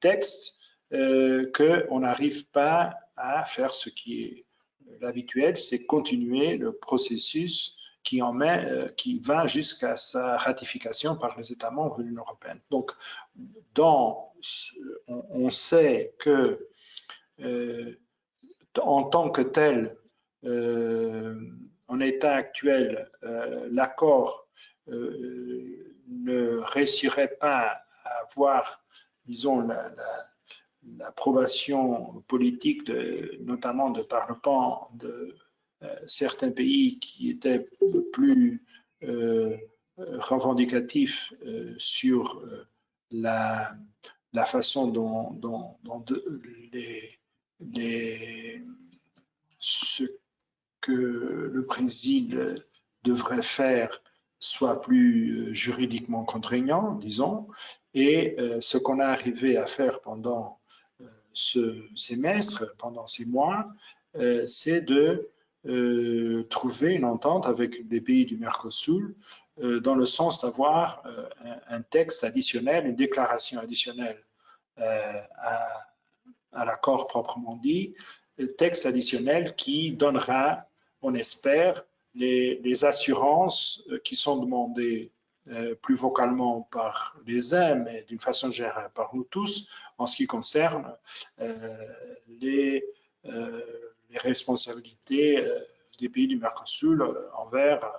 texte, qu'on n'arrive pas à faire ce qui est l'habituel, c'est continuer le processus qui va jusqu'à sa ratification par les États membres de l'Union européenne. Donc, on sait que en tant que tel, en état actuel, l'accord ne réussirait pas à avoir, disons, l'approbation politique, notamment de par le pan de certains pays qui étaient plus revendicatifs sur la façon dont ce que le Brésil devrait faire soit plus juridiquement contraignant, disons, et ce qu'on a arrivé à faire pendant ce semestre, pendant ces mois, c'est de trouver une entente avec les pays du Mercosur dans le sens d'avoir un texte additionnel, une déclaration additionnelle à l'accord proprement dit, un texte additionnel qui donnera, on espère, les assurances qui sont demandées plus vocalement par les uns, mais d'une façon générale par nous tous, en ce qui concerne les responsabilités des pays du Mercosur envers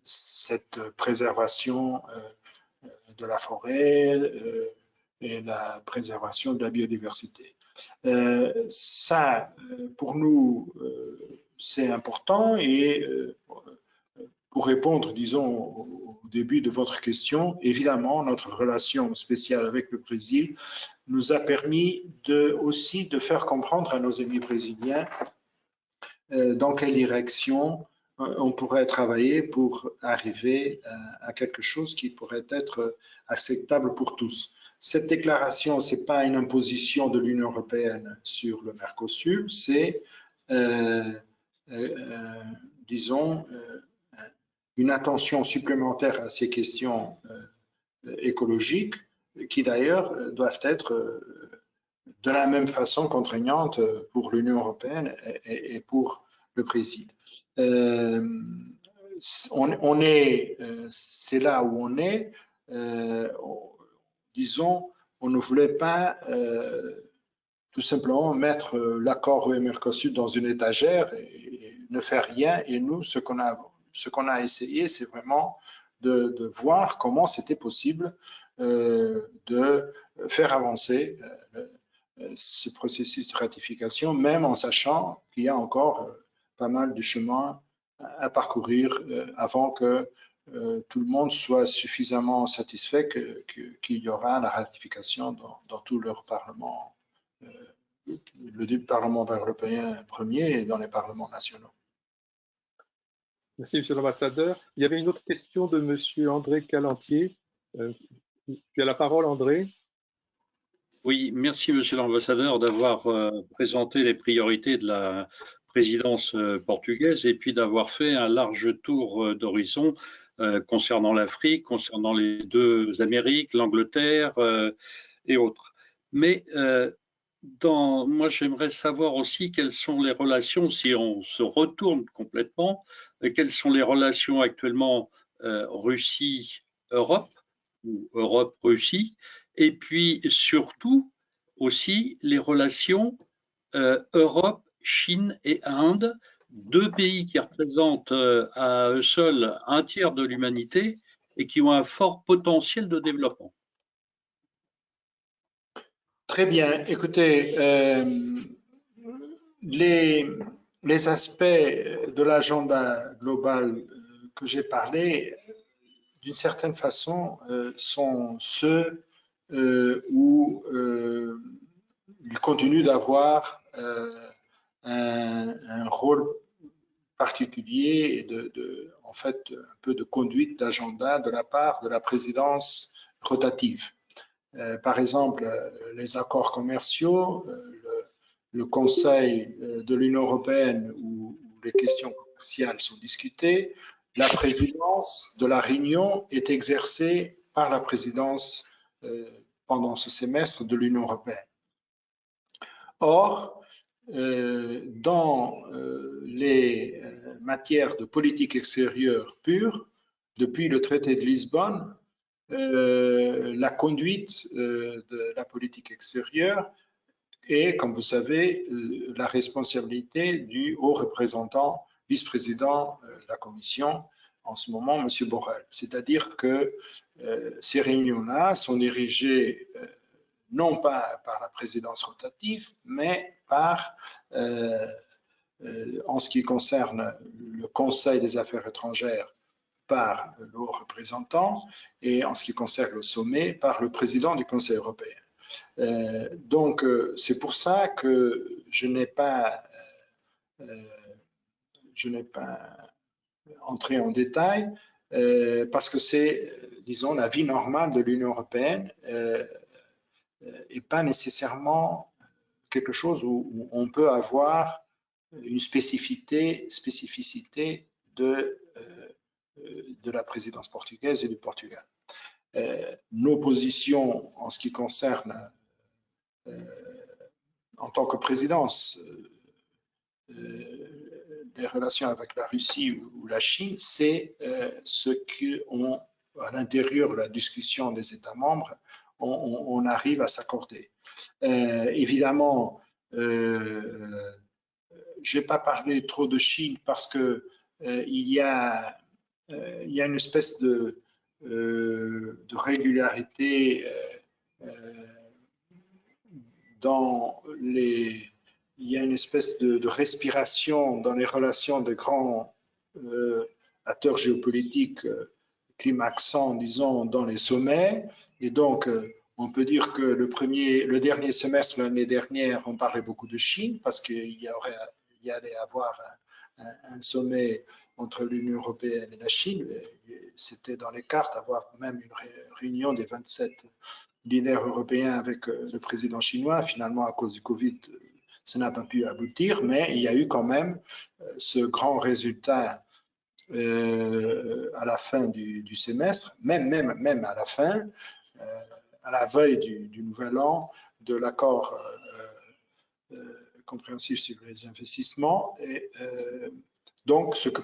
cette préservation de la forêt et la préservation de la biodiversité. Ça, pour nous, c'est important et pour répondre, disons, au début de votre question, évidemment, notre relation spéciale avec le Brésil nous a permis aussi de faire comprendre à nos amis brésiliens dans quelle direction on pourrait travailler pour arriver à quelque chose qui pourrait être acceptable pour tous. Cette déclaration, ce n'est pas une imposition de l'Union européenne sur le Mercosur, c'est, disons, une attention supplémentaire à ces questions écologiques qui d'ailleurs doivent être de la même façon contraignantes pour l'Union européenne et pour le Brésil. C'est là où on est. Disons, on ne voulait pas tout simplement mettre l'accord EU-Mercosur dans une étagère et ne faire rien. Et nous, ce qu'on a essayé, c'est vraiment de voir comment c'était possible de faire avancer ce processus de ratification, même en sachant qu'il y a encore pas mal de chemin à parcourir avant que tout le monde soit suffisamment satisfait qu'il y aura la ratification dans tout leur parlement, le Parlement européen premier et dans les parlements nationaux. Merci, Monsieur l'Ambassadeur. Il y avait une autre question de Monsieur André Calantier. Tu as la parole, André. Oui, merci Monsieur l'Ambassadeur d'avoir présenté les priorités de la présidence portugaise et puis d'avoir fait un large tour d'horizon concernant l'Afrique, concernant les deux Amériques, l'Angleterre et autres. Mais moi, j'aimerais savoir aussi quelles sont les relations, si on se retourne complètement, quelles sont les relations actuellement Russie-Europe ou Europe-Russie, et puis surtout aussi les relations Europe, Chine et Inde, deux pays qui représentent à eux seuls un tiers de l'humanité et qui ont un fort potentiel de développement. Très bien. Écoutez, les aspects de l'agenda global que j'ai parlé, d'une certaine façon, sont ceux où continue d'avoir un rôle particulier et en fait un peu de conduite d'agenda de la part de la présidence rotative. Par exemple, les accords commerciaux, le Conseil de l'Union européenne où les questions commerciales sont discutées, la présidence de la réunion est exercée par la présidence pendant ce semestre de l'Union européenne. Or, dans les matières de politique extérieure pure, depuis le traité de Lisbonne, la conduite de la politique extérieure est, comme vous savez, la responsabilité du haut représentant, vice-président de la Commission, en ce moment, M. Borrell. C'est-à-dire que ces réunions-là sont dirigées non pas par la présidence rotative, mais par, en ce qui concerne le Conseil des affaires étrangères, par le haut représentant, et en ce qui concerne le sommet, par le président du Conseil européen. Donc, c'est pour ça que je n'ai pas entré en détail, parce que c'est, disons, la vie normale de l'Union européenne et pas nécessairement quelque chose où on peut avoir une spécificité de la présidence portugaise et du Portugal. Nos positions en ce qui concerne, en tant que présidence, les relations avec la Russie ou la Chine, c'est ce qu'on, à l'intérieur de la discussion des États membres, on arrive à s'accorder. Évidemment, je n'ai pas parlé trop de Chine parce que il y a une espèce de régularité il y a une espèce de respiration dans les relations des grands acteurs géopolitiques climaxants, disons, dans les sommets. Et donc, on peut dire que le dernier semestre, l'année dernière, on parlait beaucoup de Chine parce qu'il y allait avoir un sommet entre l'Union européenne et la Chine. C'était dans les cartes d'avoir même une réunion des 27 leaders européens avec le président chinois. Finalement, à cause du Covid, ça n'a pas pu aboutir, mais il y a eu quand même ce grand résultat à la fin du semestre, même à la fin, à la veille du nouvel an, de l'accord compréhensif sur les investissements. Et donc, ce que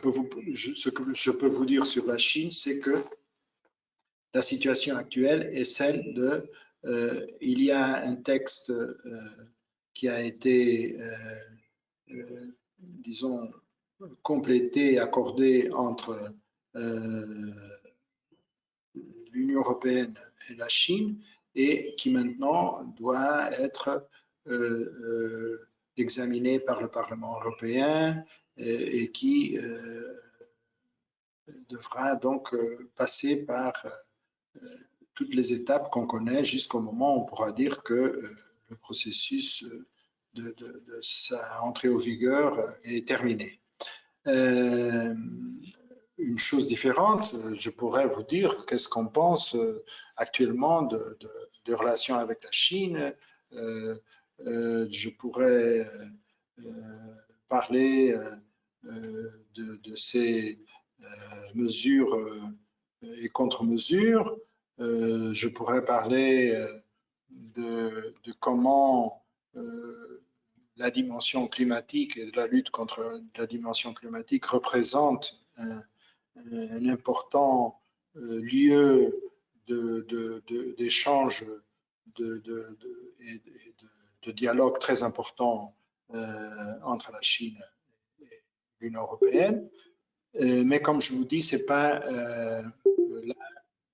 je peux vous dire sur la Chine, c'est que la situation actuelle est celle de, il y a un texte qui a été, disons, complété et accordé entre l'Union européenne et la Chine et qui maintenant doit être examiné par le Parlement européen et qui devra donc passer par toutes les étapes qu'on connaît jusqu'au moment où on pourra dire que le processus de sa entrée en vigueur est terminé. Une chose différente, je pourrais vous dire qu'est-ce qu'on pense actuellement de relations avec la Chine. Je pourrais parler de ces mesures et contre-mesures. Je pourrais parler de comment la dimension climatique et la lutte contre la dimension climatique représente un important lieu d'échange et de dialogue très important entre la Chine et l'Union européenne. Mais comme je vous dis, ce n'est pas là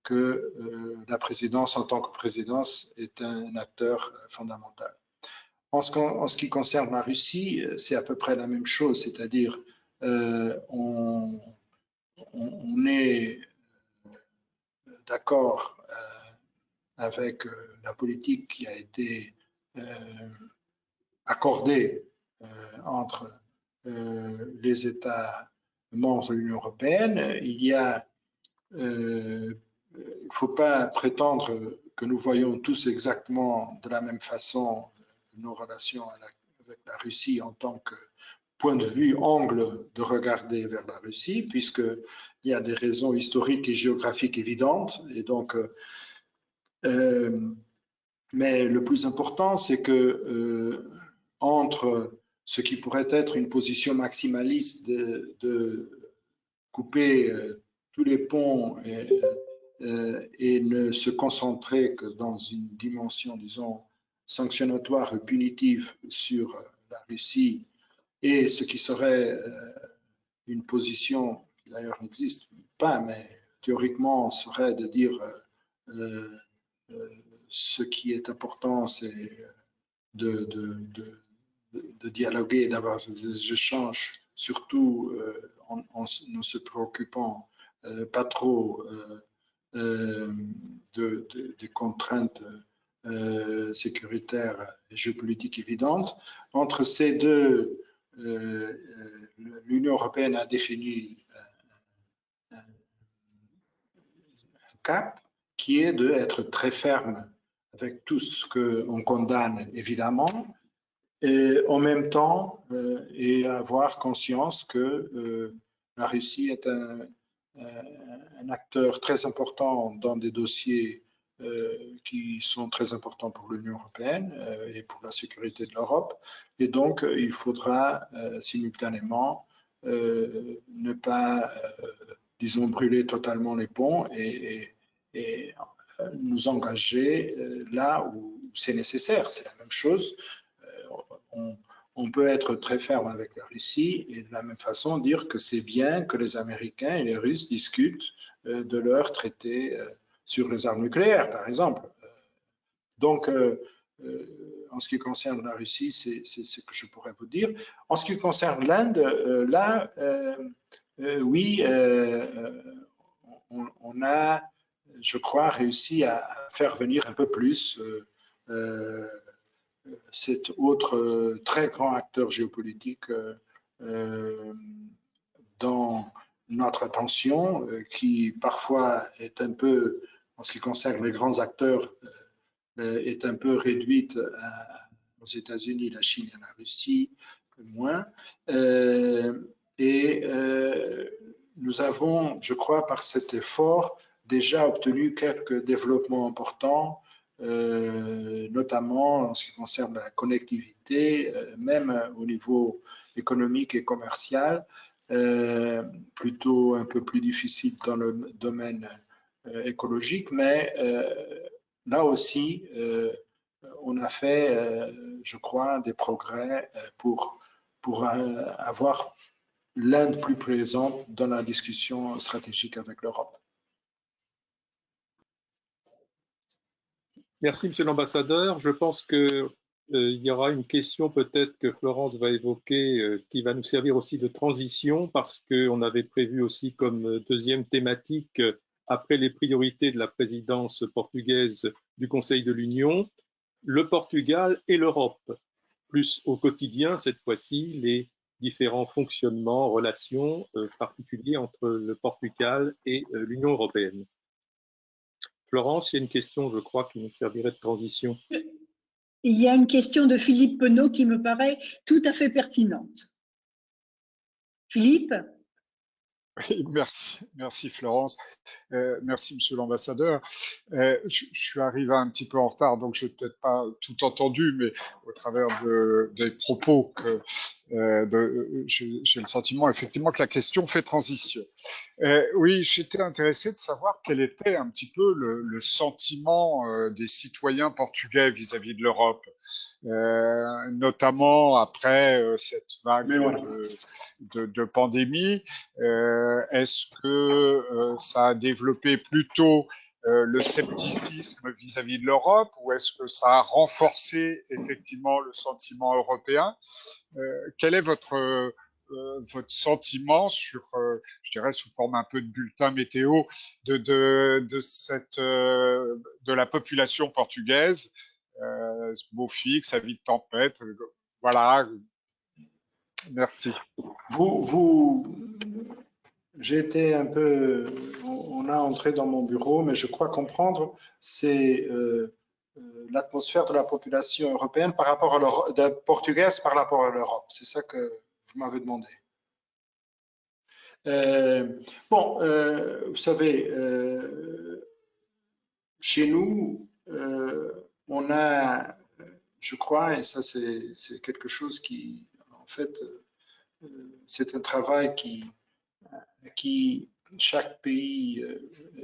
que la présidence, en tant que présidence, est un acteur fondamental. En ce qui concerne la Russie, c'est à peu près la même chose, c'est-à-dire on est d'accord avec la politique qui a été accordée entre les États membres de l'Union européenne. Il ne faut pas prétendre que nous voyons tous exactement de la même façon nos relations avec la Russie en tant que point de vue, angle de regarder vers la Russie, puisqu'il y a des raisons historiques et géographiques évidentes. Et donc, mais le plus important, c'est que entre ce qui pourrait être une position maximaliste de couper tous les ponts et ne se concentrer que dans une dimension, disons, sanctionnatoire et punitive sur la Russie, et ce qui serait une position qui d'ailleurs n'existe pas, mais théoriquement serait de dire ce qui est important, c'est de dialoguer, d'avoir des échanges, surtout en ne se préoccupant pas trop des contraintes sécuritaires et géopolitiques évidentes. Entre ces deux, l'Union européenne a défini un cap qui est d'être très ferme avec tout ce qu'on condamne, évidemment, et en même temps, et avoir conscience que la Russie est un acteur très important dans des dossiers qui sont très importants pour l'Union européenne et pour la sécurité de l'Europe. Et donc, il faudra simultanément ne pas, disons, brûler totalement les ponts et nous engager là où c'est nécessaire. C'est la même chose. On peut être très ferme avec la Russie et de la même façon dire que c'est bien que les Américains et les Russes discutent de leur traité sur les armes nucléaires, par exemple. Donc, en ce qui concerne la Russie, c'est ce que je pourrais vous dire. En ce qui concerne l'Inde, là, oui, on a, je crois, réussi à faire venir un peu plus cet autre très grand acteur géopolitique dans notre attention, qui parfois est un peu, en ce qui concerne les grands acteurs, est un peu réduite aux États-Unis, la Chine et la Russie, moins. Et nous avons, je crois, par cet effort, déjà obtenu quelques développements importants, notamment en ce qui concerne la connectivité, même au niveau économique et commercial, plutôt un peu plus difficile dans le domaine écologique, mais là aussi, on a fait, je crois, des progrès pour avoir l'Inde plus présente dans la discussion stratégique avec l'Europe. Merci, Monsieur l'ambassadeur. Je pense qu'il y aura une question peut-être que Florence va évoquer qui va nous servir aussi de transition parce qu'on avait prévu aussi comme deuxième thématique après les priorités de la présidence portugaise du Conseil de l'Union, le Portugal et l'Europe, plus au quotidien cette fois-ci les différents fonctionnements, relations particuliers entre le Portugal et l'Union européenne. Florence, il y a une question, je crois, qui nous servirait de transition. Il y a une question de Philippe Penaud qui me paraît tout à fait pertinente. Philippe ? Merci Florence. Merci Monsieur l'ambassadeur. Je suis arrivé un petit peu en retard, donc je n'ai peut-être pas tout entendu, mais au travers des propos que j'ai le sentiment effectivement que la question fait transition. Oui, j'étais intéressé de savoir quel était un petit peu le sentiment des citoyens portugais vis-à-vis de l'Europe, notamment après cette vague de pandémie. Est-ce que ça a développé plutôt le scepticisme vis-à-vis de l'Europe ou est-ce que ça a renforcé effectivement le sentiment européen? Quel est votre sentiment sur, je dirais sous forme un peu de bulletin météo, de la population portugaise, ce beau fixe, sa vie de tempête, Voilà. Merci. J'étais un peu, on a entré dans mon bureau, mais je crois comprendre, c'est l'atmosphère de la population européenne par rapport à l'Europe, portugaise par rapport à l'Europe. C'est ça que vous m'avez demandé. Vous savez, chez nous, on a, je crois, et ça c'est quelque chose qui, en fait, c'est un travail qui chaque pays,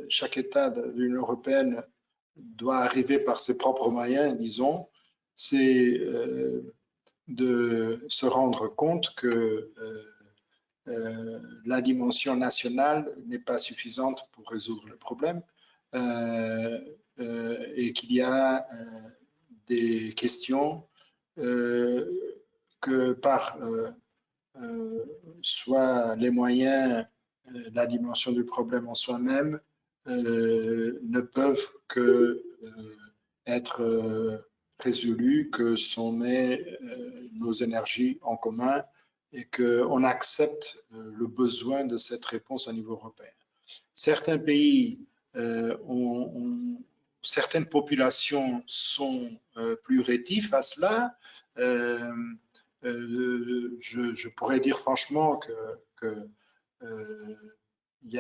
chaque État de l'Union européenne doit arriver par ses propres moyens, disons, c'est de se rendre compte que la dimension nationale n'est pas suffisante pour résoudre le problème et qu'il y a des questions que par soit les moyens, la dimension du problème en soi-même ne peuvent que être résolus, que si on met nos énergies en commun et qu'on accepte le besoin de cette réponse au niveau européen. Certains pays certaines populations sont plus rétives à cela. Je pourrais dire franchement que il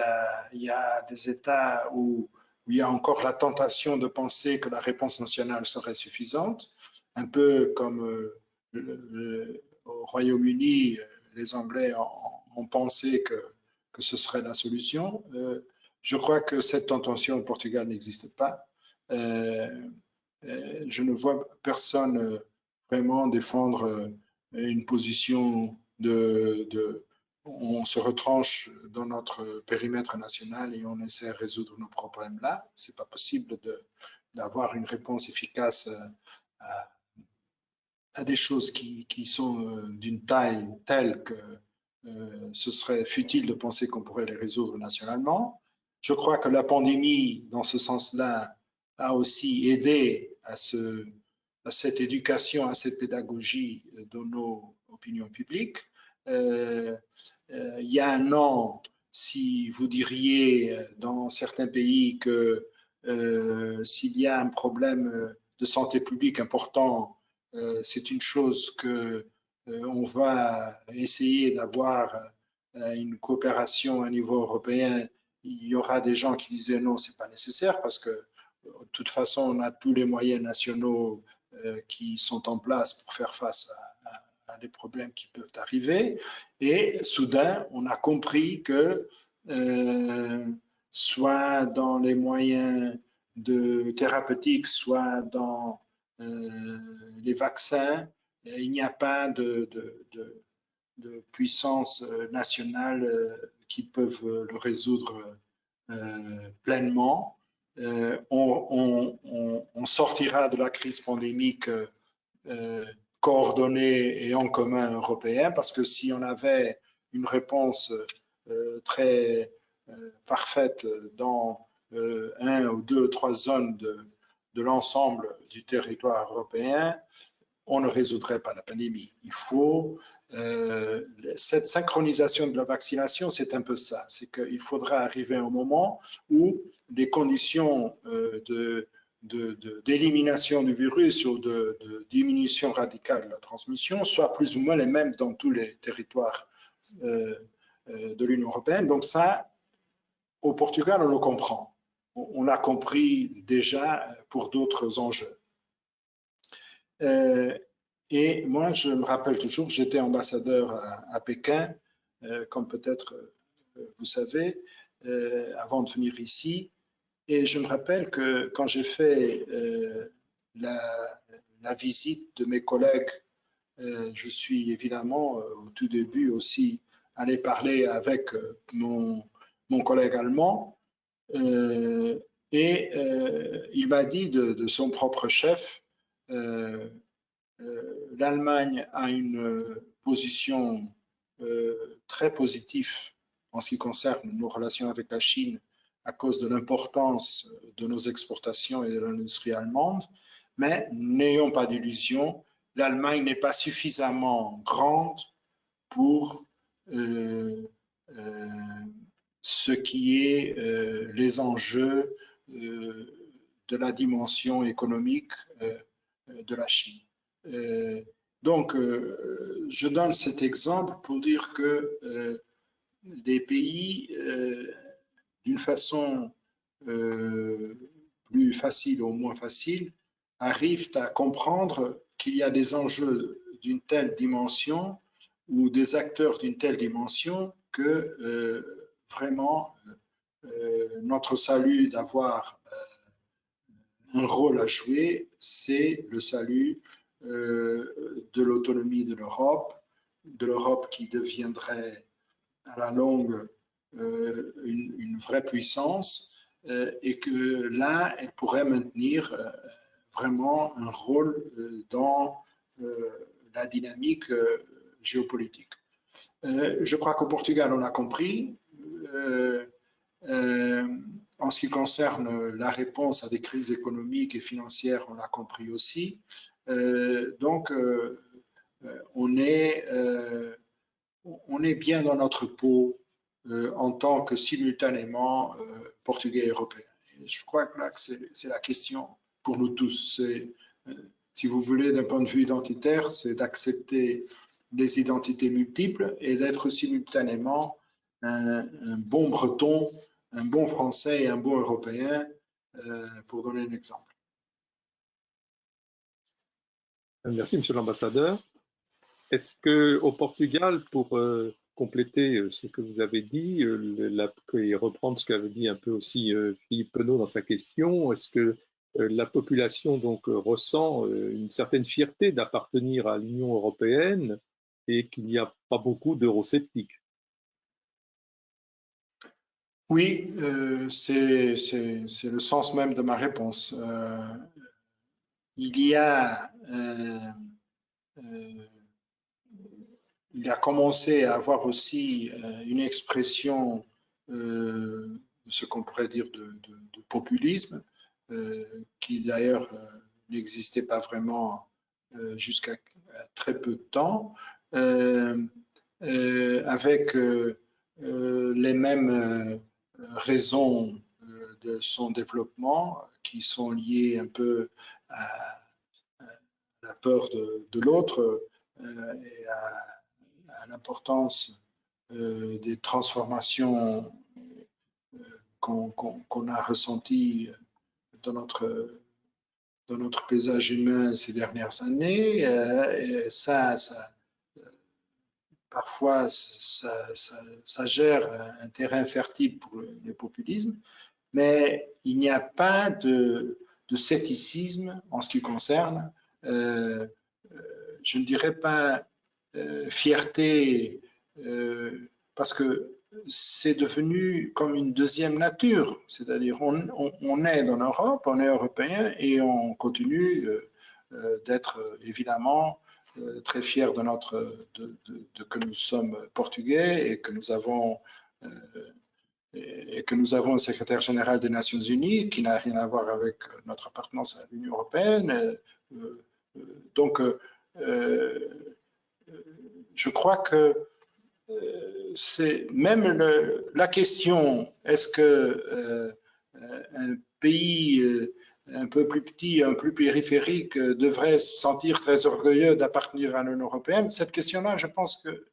y a des États où il y a encore la tentation de penser que la réponse nationale serait suffisante, un peu comme au Royaume-Uni, les Anglais ont pensé que ce serait la solution. Je crois que cette tentation au Portugal n'existe pas. Je ne vois personne vraiment défendre une position on se retranche dans notre périmètre national et on essaie de résoudre nos problèmes là. C'est pas possible d'avoir une réponse efficace à des choses qui sont d'une taille telle que ce serait futile de penser qu'on pourrait les résoudre nationalement. Je crois que la pandémie, dans ce sens-là, a aussi aidé à cette éducation, à cette pédagogie de nos opinions publiques. Il y a un an, si vous diriez dans certains pays que s'il y a un problème de santé publique important, c'est une chose que on va essayer d'avoir une coopération à niveau européen. Il y aura des gens qui disaient non, c'est pas nécessaire parce que de toute façon, on a tous les moyens nationaux qui sont en place pour faire face à des problèmes qui peuvent arriver. Et soudain, on a compris que soit dans les moyens thérapeutiques, soit dans les vaccins, il n'y a pas de puissance nationale qui peuvent le résoudre pleinement. On sortira de la crise pandémique coordonnée et en commun européen, parce que si on avait une réponse très parfaite dans 1 ou 2 ou 3 zones de l'ensemble du territoire européen, on ne résoudrait pas la pandémie. Il faut cette synchronisation de la vaccination, c'est un peu ça. C'est qu'il faudra arriver à un moment où les conditions d'élimination du virus ou de diminution radicale de la transmission soient plus ou moins les mêmes dans tous les territoires de l'Union européenne. Donc ça, au Portugal, on le comprend. On l'a compris déjà pour d'autres enjeux. Et moi, je me rappelle toujours, j'étais ambassadeur à Pékin, comme peut-être vous savez, avant de venir ici. Et je me rappelle que quand j'ai fait la visite de mes collègues, je suis évidemment au tout début aussi allé parler avec mon collègue allemand. Et il m'a dit de son propre chef, l'Allemagne a une position très positive en ce qui concerne nos relations avec la Chine à cause de l'importance de nos exportations et de l'industrie allemande, mais n'ayons pas d'illusions, l'Allemagne n'est pas suffisamment grande pour ce qui est les enjeux de la dimension économique de la Chine. Donc, je donne cet exemple pour dire que les pays, d'une façon plus facile ou moins facile, arrivent à comprendre qu'il y a des enjeux d'une telle dimension ou des acteurs d'une telle dimension que vraiment notre salut d'avoir un rôle à jouer, c'est le salut de l'autonomie de l'Europe qui deviendrait à la longue une vraie puissance et que là, elle pourrait maintenir vraiment un rôle dans la dynamique géopolitique. Je crois qu'au Portugal, on a compris. En ce qui concerne la réponse à des crises économiques et financières, on l'a compris aussi. Donc, on est bien dans notre peau en tant que simultanément portugais et européens. Et je crois que là, c'est la question pour nous tous. Si vous voulez, d'un point de vue identitaire, c'est d'accepter les identités multiples et d'être simultanément un bon breton, un bon français et un bon européen, pour donner un exemple. Merci, Monsieur l'ambassadeur. Est-ce qu'au Portugal, pour compléter ce que vous avez dit et reprendre ce qu'avait dit un peu aussi Philippe Penaud dans sa question, est-ce que la population donc ressent une certaine fierté d'appartenir à l'Union européenne et qu'il n'y a pas beaucoup d'eurosceptiques? Oui, c'est le sens même de ma réponse. Il a commencé à avoir aussi une expression, ce qu'on pourrait dire de populisme, qui d'ailleurs n'existait pas vraiment jusqu'à très peu de temps, avec les mêmes raisons de son développement qui sont liées un peu à la peur de l'autre et à l'importance des transformations qu'on a ressenties dans notre paysage humain ces dernières années. Et parfois, ça gère un terrain fertile pour le populisme, mais il n'y a pas de scepticisme en ce qui concerne, je ne dirais pas fierté, parce que c'est devenu comme une deuxième nature, c'est-à-dire on est dans l'Europe, on est européen et on continue d'être évidemment très fiers que nous sommes portugais et que nous avons un secrétaire général des Nations Unies qui n'a rien à voir avec notre appartenance à l'Union européenne. Donc, je crois que c'est même la question, est-ce que un pays un peu plus petit, un peu plus périphérique devrait se sentir très orgueilleux d'appartenir à l'Union européenne? Cette question-là, je pense que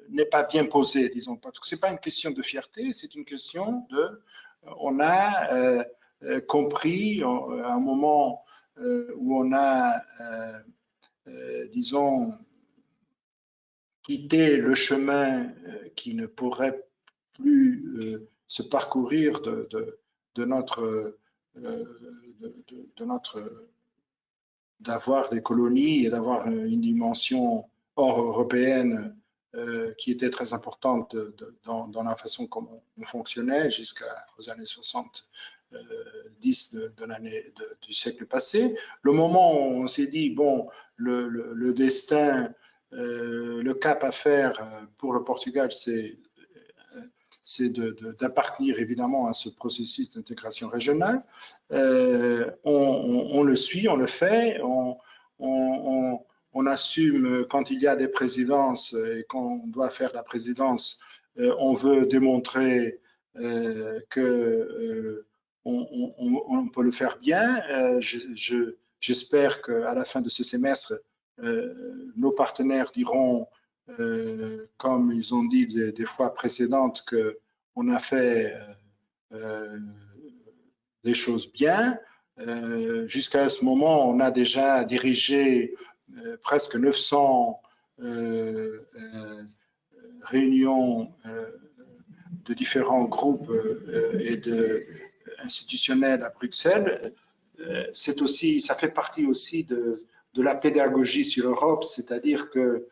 n'est pas bien posée, disons, parce que ce n'est pas une question de fierté, c'est une question de, on a compris à un moment où on a, disons, quitté le chemin qui ne pourrait plus se parcourir d'avoir des colonies et d'avoir une dimension hors européenne qui était très importante dans la façon comme on fonctionnait jusqu'aux années 70 du siècle passé. Le moment où on s'est dit, bon, le destin, le cap à faire pour le Portugal, c'est d'appartenir évidemment à ce processus d'intégration régionale. On le suit, on le fait, on assume quand il y a des présidences et qu'on doit faire la présidence, on veut démontrer que on peut le faire bien. J'espère qu'à la fin de ce semestre, nos partenaires diront, comme ils ont dit des fois précédentes, qu'on a fait des choses bien. Jusqu'à ce moment, on a déjà dirigé presque 900 réunions de différents groupes et institutionnels à Bruxelles. C'est aussi, ça fait partie aussi de la pédagogie sur l'Europe, c'est-à-dire que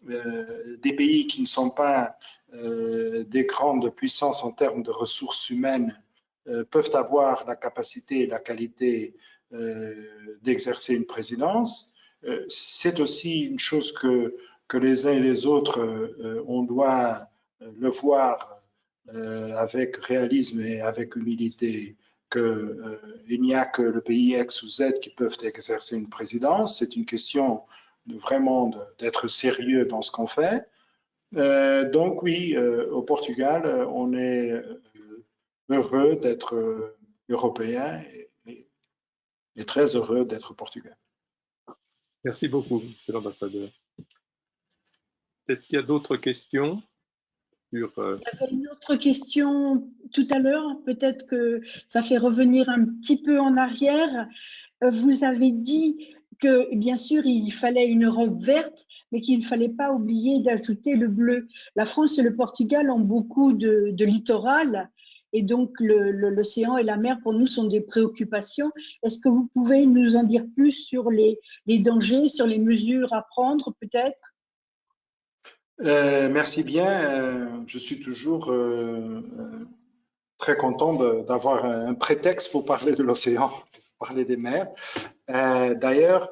des pays qui ne sont pas des grandes puissances en termes de ressources humaines peuvent avoir la capacité et la qualité d'exercer une présidence. C'est aussi une chose que les uns et les autres, on doit le voir avec réalisme et avec humilité, qu'il n'y a que le pays X ou Z qui peuvent exercer une présidence. C'est une question vraiment d'être sérieux dans ce qu'on fait. Donc oui, au Portugal, on est heureux d'être européen et très heureux d'être portugais. Merci beaucoup, Monsieur l'ambassadeur. Est-ce qu'il y a d'autres questions sur, Il y avait une autre question tout à l'heure, peut-être que ça fait revenir un petit peu en arrière. Vous avez dit que, bien sûr, il fallait une Europe verte, mais qu'il ne fallait pas oublier d'ajouter le bleu. La France et le Portugal ont beaucoup de littoral, et donc l'océan et la mer, pour nous, sont des préoccupations. Est-ce que vous pouvez nous en dire plus sur les dangers, sur les mesures à prendre, peut-être? Merci bien. Je suis toujours très content d'avoir un prétexte pour parler de l'océan, pour parler des mers. D'ailleurs,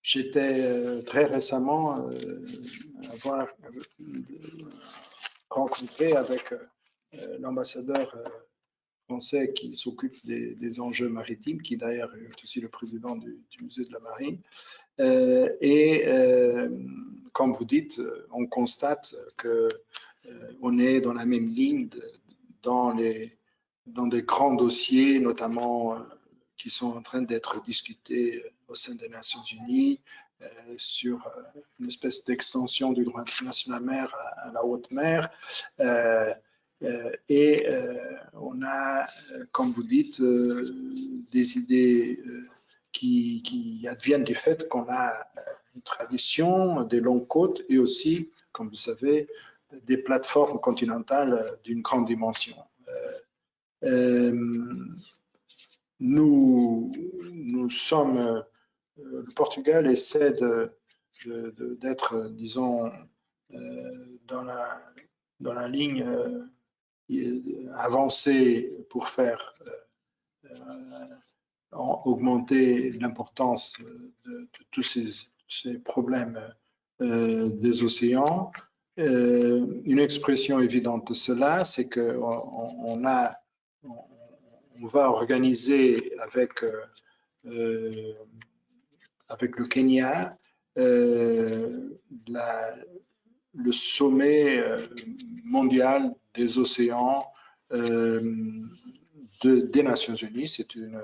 j'étais très récemment avoir rencontré avec l'ambassadeur français qui s'occupe des enjeux maritimes, qui d'ailleurs est aussi le président du musée de la Marine. Comme vous dites, on constate qu'on est dans la même ligne dans des grands dossiers, notamment qui sont en train d'être discutés au sein des Nations Unies sur une espèce d'extension du droit international de la mer à la haute mer. On a, comme vous dites, des idées qui adviennent du fait qu'on a une tradition, des longues côtes et aussi, comme vous savez, des plateformes continentales d'une grande dimension. Nous sommes, le Portugal essaie d'être, disons, dans la ligne avancée pour faire augmenter l'importance de tous ces problèmes des océans. Une expression évidente de cela, c'est qu'on va organiser avec le Kenya le sommet mondial des océans des Nations Unies. C'est une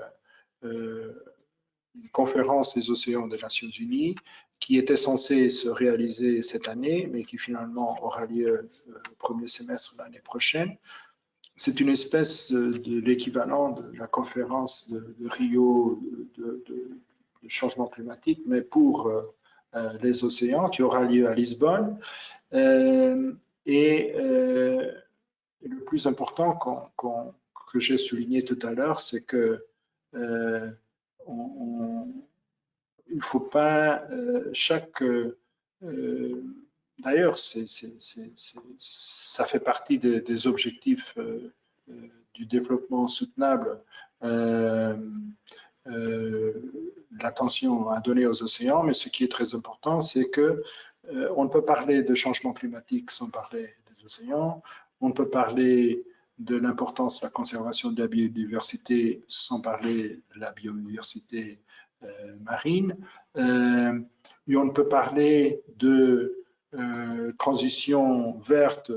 conférence des océans des Nations Unies qui était censée se réaliser cette année, mais qui finalement aura lieu au premier semestre de l'année prochaine. C'est une espèce de l'équivalent de la conférence de Rio de changement climatique, mais pour les océans, qui aura lieu à Lisbonne. Et le plus important que j'ai souligné tout à l'heure, c'est que il ne faut pas d'ailleurs, ça fait partie des objectifs du développement soutenable, l'attention à donner aux océans, mais ce qui est très important, c'est que on ne peut parler de changement climatique sans parler des océans, on ne peut parler de l'importance de la conservation de la biodiversité, sans parler de la biodiversité marine. Et on peut parler de transition verte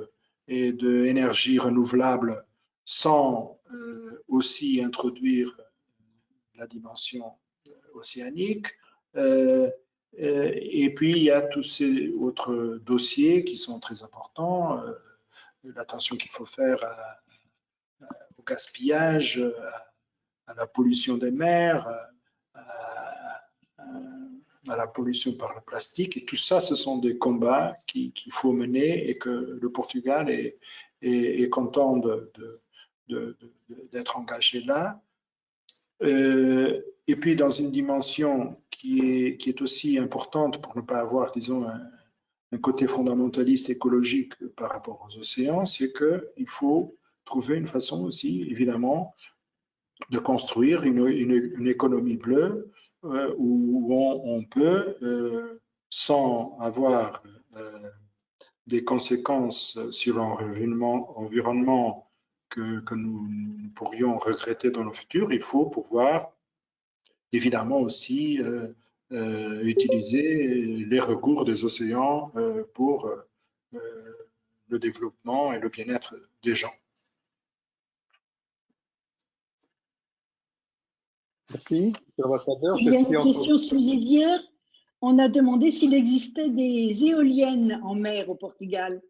et d'énergie renouvelable sans aussi introduire la dimension océanique. Et puis, il y a tous ces autres dossiers qui sont très importants. L'attention qu'il faut faire au gaspillage, à la pollution des mers, à la pollution par le plastique. Et tout ça, ce sont des combats qu'il faut mener et que le Portugal est content d'être engagé là. Et puis, dans une dimension qui est aussi importante pour ne pas avoir, disons, un côté fondamentaliste écologique par rapport aux océans, c'est qu'il faut trouver une façon aussi, évidemment, de construire une économie bleue où on peut, sans avoir des conséquences sur l'environnement que nous pourrions regretter dans le futur, il faut pouvoir évidemment aussi utiliser les recours des océans pour le développement et le bien-être des gens. Merci, monsieur l'ambassadeur. Il y a une question subsidiaire. On a demandé s'il existait des éoliennes en mer au Portugal.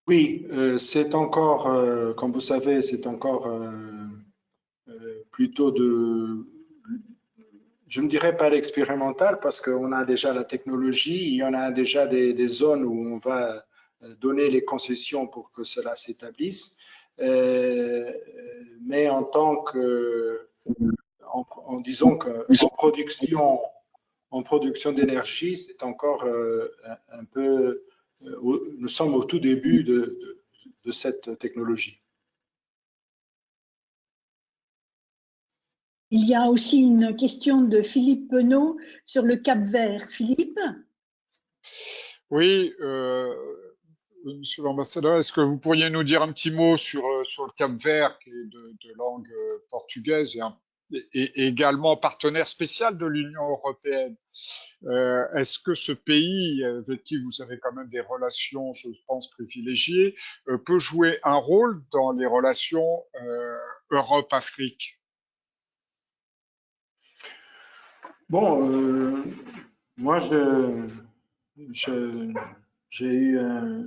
Oui, c'est encore, comme vous savez, c'est encore plutôt je ne dirais pas l'expérimental parce qu'on a déjà la technologie, il y en a déjà des zones où on va donner les concessions pour que cela s'établisse. Mais en tant que, en disant qu'en production d'énergie, c'est encore un peu, nous sommes au tout début de cette technologie. Il y a aussi une question de Philippe Penaud sur le Cap-Vert. Philippe? Oui, monsieur l'ambassadeur, est-ce que vous pourriez nous dire un petit mot sur le Cap-Vert, qui est de langue portugaise et également partenaire spécial de l'Union européenne? Est-ce que ce pays, avec qui vous avez quand même des relations, je pense, privilégiées, peut jouer un rôle dans les relations Europe-Afrique? Bon, moi, j'ai eu un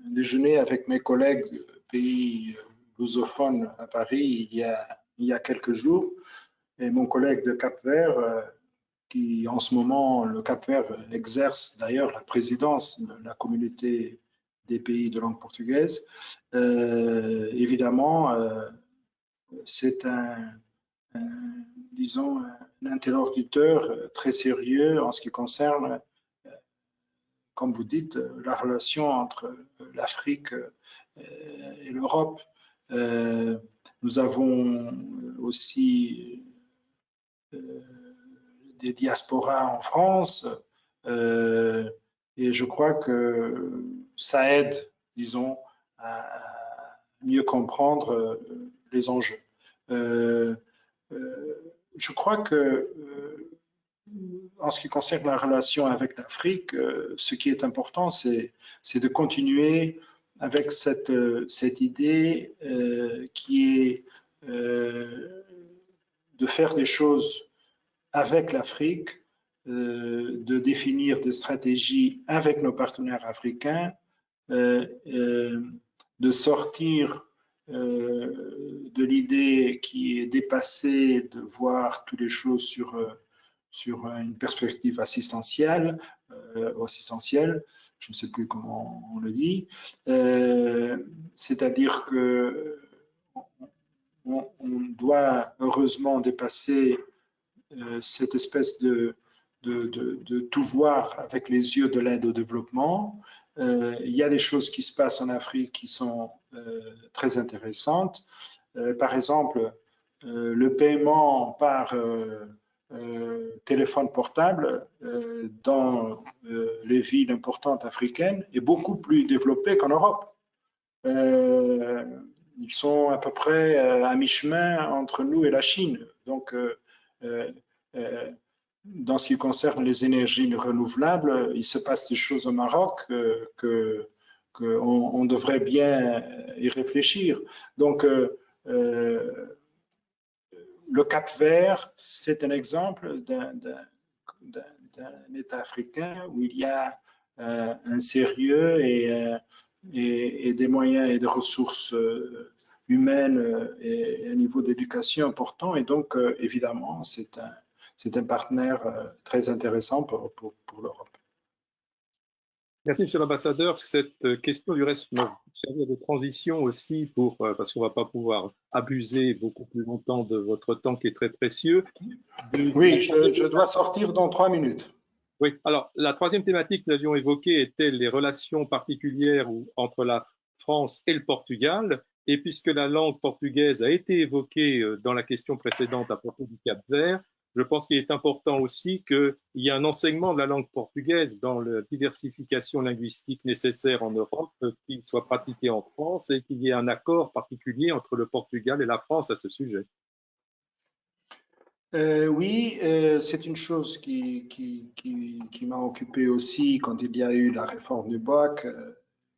déjeuner avec mes collègues pays lusophones à Paris il y a quelques jours. Et mon collègue de Cap-Vert, qui en ce moment, le Cap-Vert exerce d'ailleurs la présidence de la communauté des pays de langue portugaise, évidemment, c'est disons, un interlocuteur très sérieux en ce qui concerne, comme vous dites, la relation entre l'Afrique et l'Europe. Nous avons aussi des diasporas en France et je crois que ça aide, disons, à mieux comprendre les enjeux. Je crois que en ce qui concerne la relation avec l'Afrique, ce qui est important, c'est de continuer avec cette idée qui est de faire des choses avec l'Afrique, de définir des stratégies avec nos partenaires africains, de sortir de l'idée qui est dépassée de voir toutes les choses sur une perspective assistentielle, je ne sais plus comment on le dit, c'est-à-dire que on doit heureusement dépasser cette espèce de tout voir avec les yeux de l'aide au développement. Il y a des choses qui se passent en Afrique qui sont très intéressantes. Par exemple, le paiement par téléphone portable dans les villes importantes africaines est beaucoup plus développé qu'en Europe. ils sont à peu près à mi-chemin entre nous et la Chine. Donc, dans ce qui concerne les énergies renouvelables, il se passe des choses au Maroc qu'on devrait bien y réfléchir. Donc, le Cap-Vert, c'est un exemple d'un État africain où il y a un sérieux et des moyens et des ressources humaines et un niveau d'éducation important. Et donc, évidemment, c'est un partenaire très intéressant pour l'Europe. Merci, Monsieur l'Ambassadeur. Cette question du reste va servir de transition aussi parce qu'on ne va pas pouvoir abuser beaucoup plus longtemps de votre temps qui est très précieux. Oui, je dois sortir dans 3 minutes. Oui, alors la troisième thématique que nous avions évoquée était les relations particulières entre la France et le Portugal. Et puisque la langue portugaise a été évoquée dans la question précédente à propos du Cap-Vert, je pense qu'il est important aussi qu'il y ait un enseignement de la langue portugaise dans la diversification linguistique nécessaire en Europe, qu'il soit pratiqué en France et qu'il y ait un accord particulier entre le Portugal et la France à ce sujet. Oui, c'est une chose qui m'a occupé aussi quand il y a eu la réforme du bac,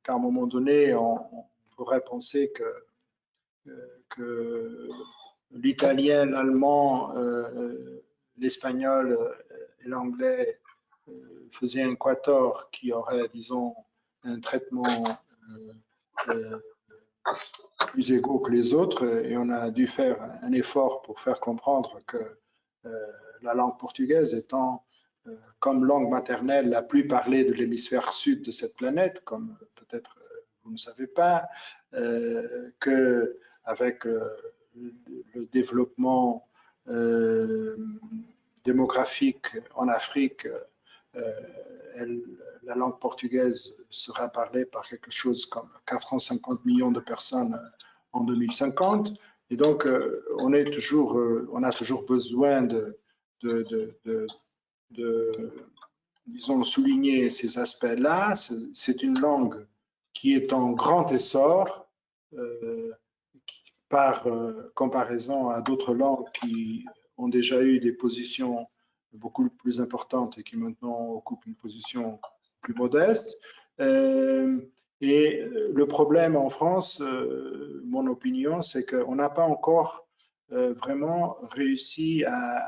qu'à un moment donné, on pourrait penser que l'italien, l'allemand, l'espagnol et l'anglais faisaient un quatuor qui aurait, disons, un traitement plus égaux que les autres, et on a dû faire un effort pour faire comprendre que la langue portugaise étant comme langue maternelle la plus parlée de l'hémisphère sud de cette planète, comme peut-être vous ne savez pas, qu'avec le développement démographique en Afrique, la langue portugaise sera parlée par quelque chose comme 450 millions de personnes en 2050. Et donc, on a toujours besoin de disons, souligner ces aspects-là. C'est une langue qui est en grand essor par comparaison à d'autres langues qui ont déjà eu des positions beaucoup plus importantes et qui maintenant occupent une position plus modeste. Et le problème en France, mon opinion, c'est qu'on n'a pas encore vraiment réussi à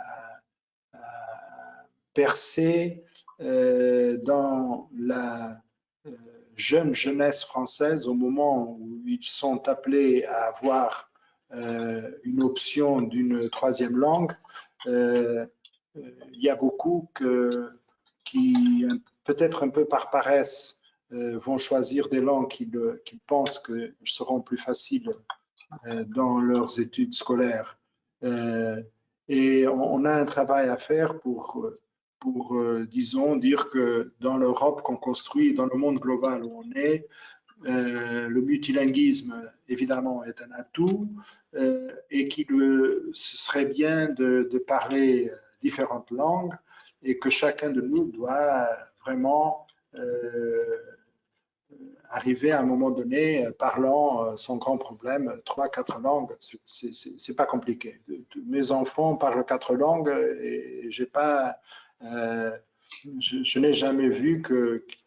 percer dans la jeunesse française au moment où ils sont appelés à avoir une option d'une troisième langue. Il y a beaucoup qui, peut-être un peu par paresse, vont choisir des langues qu'ils pensent que seront plus faciles dans leurs études scolaires. Et on a un travail à faire pour disons, dire que dans l'Europe qu'on construit, dans le monde global où on est, le multilinguisme, évidemment, est un atout et ce serait bien de parler différentes langues et que chacun de nous doit vraiment arriver à un moment donné parlant son grand problème, 3-4 langues, c'est pas compliqué. Mes enfants parlent 4 langues et j'ai pas, je n'ai jamais vu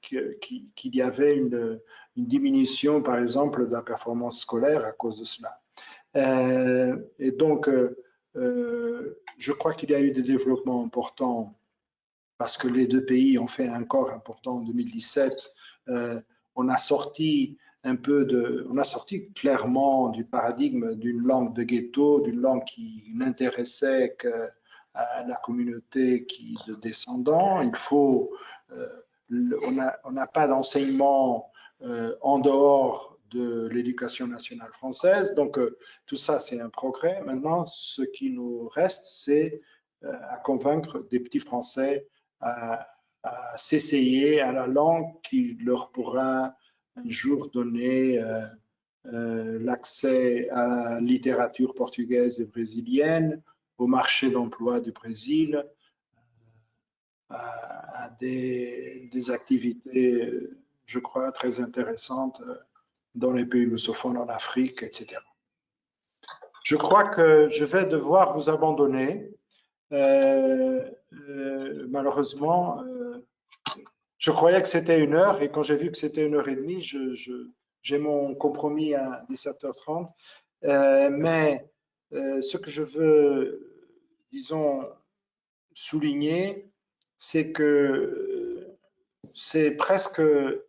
qu'il y avait une diminution, par exemple, de la performance scolaire à cause de cela. Et donc, je crois qu'il y a eu des développements importants parce que les deux pays ont fait un corps important en 2017. On a sorti clairement du paradigme d'une langue de ghetto, d'une langue qui n'intéressait qu'à la communauté de descendants. On n'a pas d'enseignement en dehors de l'éducation nationale française. Donc, tout ça, c'est un progrès. Maintenant, ce qui nous reste, c'est à convaincre des petits Français à s'essayer à la langue qui leur pourra un jour donner l'accès à la littérature portugaise et brésilienne, au marché d'emploi du Brésil, à des activités, je crois, très intéressantes dans les pays lusophones, en Afrique, etc. Je crois que je vais devoir vous abandonner. Malheureusement, je croyais que c'était 1 heure et quand j'ai vu que c'était 1h30, j'ai mon compromis à 17h30. Mais ce que je veux, disons, souligner, c'est que c'est presque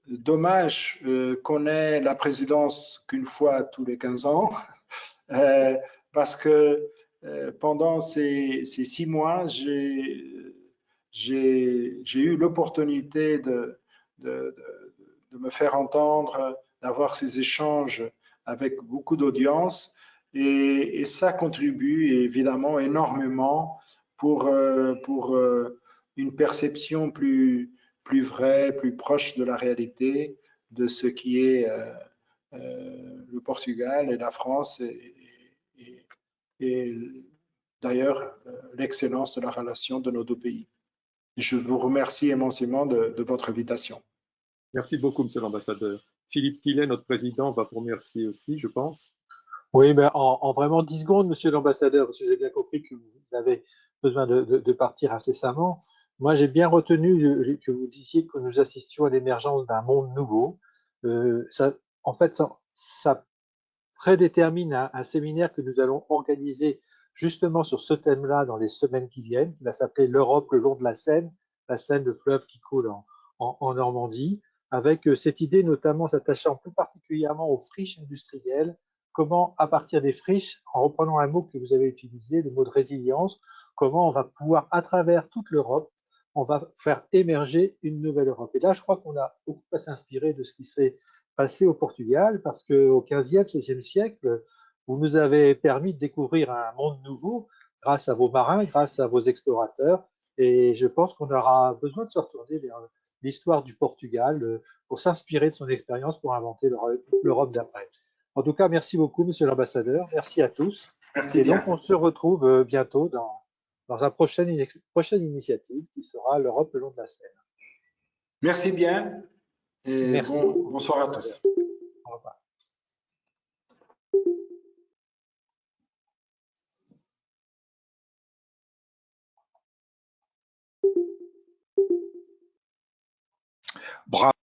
dommage qu'on ait la présidence qu'une fois tous les 15 ans, parce que pendant ces 6 mois, j'ai eu l'opportunité de me faire entendre, d'avoir ces échanges avec beaucoup d'audience et ça contribue évidemment énormément pour une perception plus vraie, plus proche de la réalité de ce qui est le Portugal et la France et d'ailleurs l'excellence de la relation de nos 2 pays. Je vous remercie immensément de votre invitation. Merci beaucoup, Monsieur l'ambassadeur. Philippe Tillet, notre président, va vous remercier aussi, je pense. Oui, ben en vraiment 10 secondes, Monsieur l'ambassadeur, parce que j'ai bien compris que vous avez besoin de partir incessamment. Moi, j'ai bien retenu que vous disiez que nous assistions à l'émergence d'un monde nouveau. En fait, ça prédétermine un séminaire que nous allons organiser justement sur ce thème-là dans les semaines qui viennent, qui va s'appeler l'Europe le long de la Seine, le fleuve qui coule en Normandie, avec cette idée notamment s'attachant plus particulièrement aux friches industrielles, comment à partir des friches, en reprenant un mot que vous avez utilisé, le mot de résilience, comment on va pouvoir à travers toute l'Europe, on va faire émerger une nouvelle Europe. Et là, je crois qu'on a beaucoup à s'inspirer de ce qui se fait passé au Portugal parce qu'au 15e, 16e siècle, vous nous avez permis de découvrir un monde nouveau grâce à vos marins, grâce à vos explorateurs. Et je pense qu'on aura besoin de se retourner vers l'histoire du Portugal pour s'inspirer de son expérience pour inventer l'Europe d'après. En tout cas, merci beaucoup, Monsieur l'ambassadeur. Merci à tous. Merci et bien. donc, on se retrouve bientôt dans une prochaine initiative qui sera l'Europe le long de la Seine. Merci bien. Et merci. Bonsoir à tous. Au revoir. Bravo.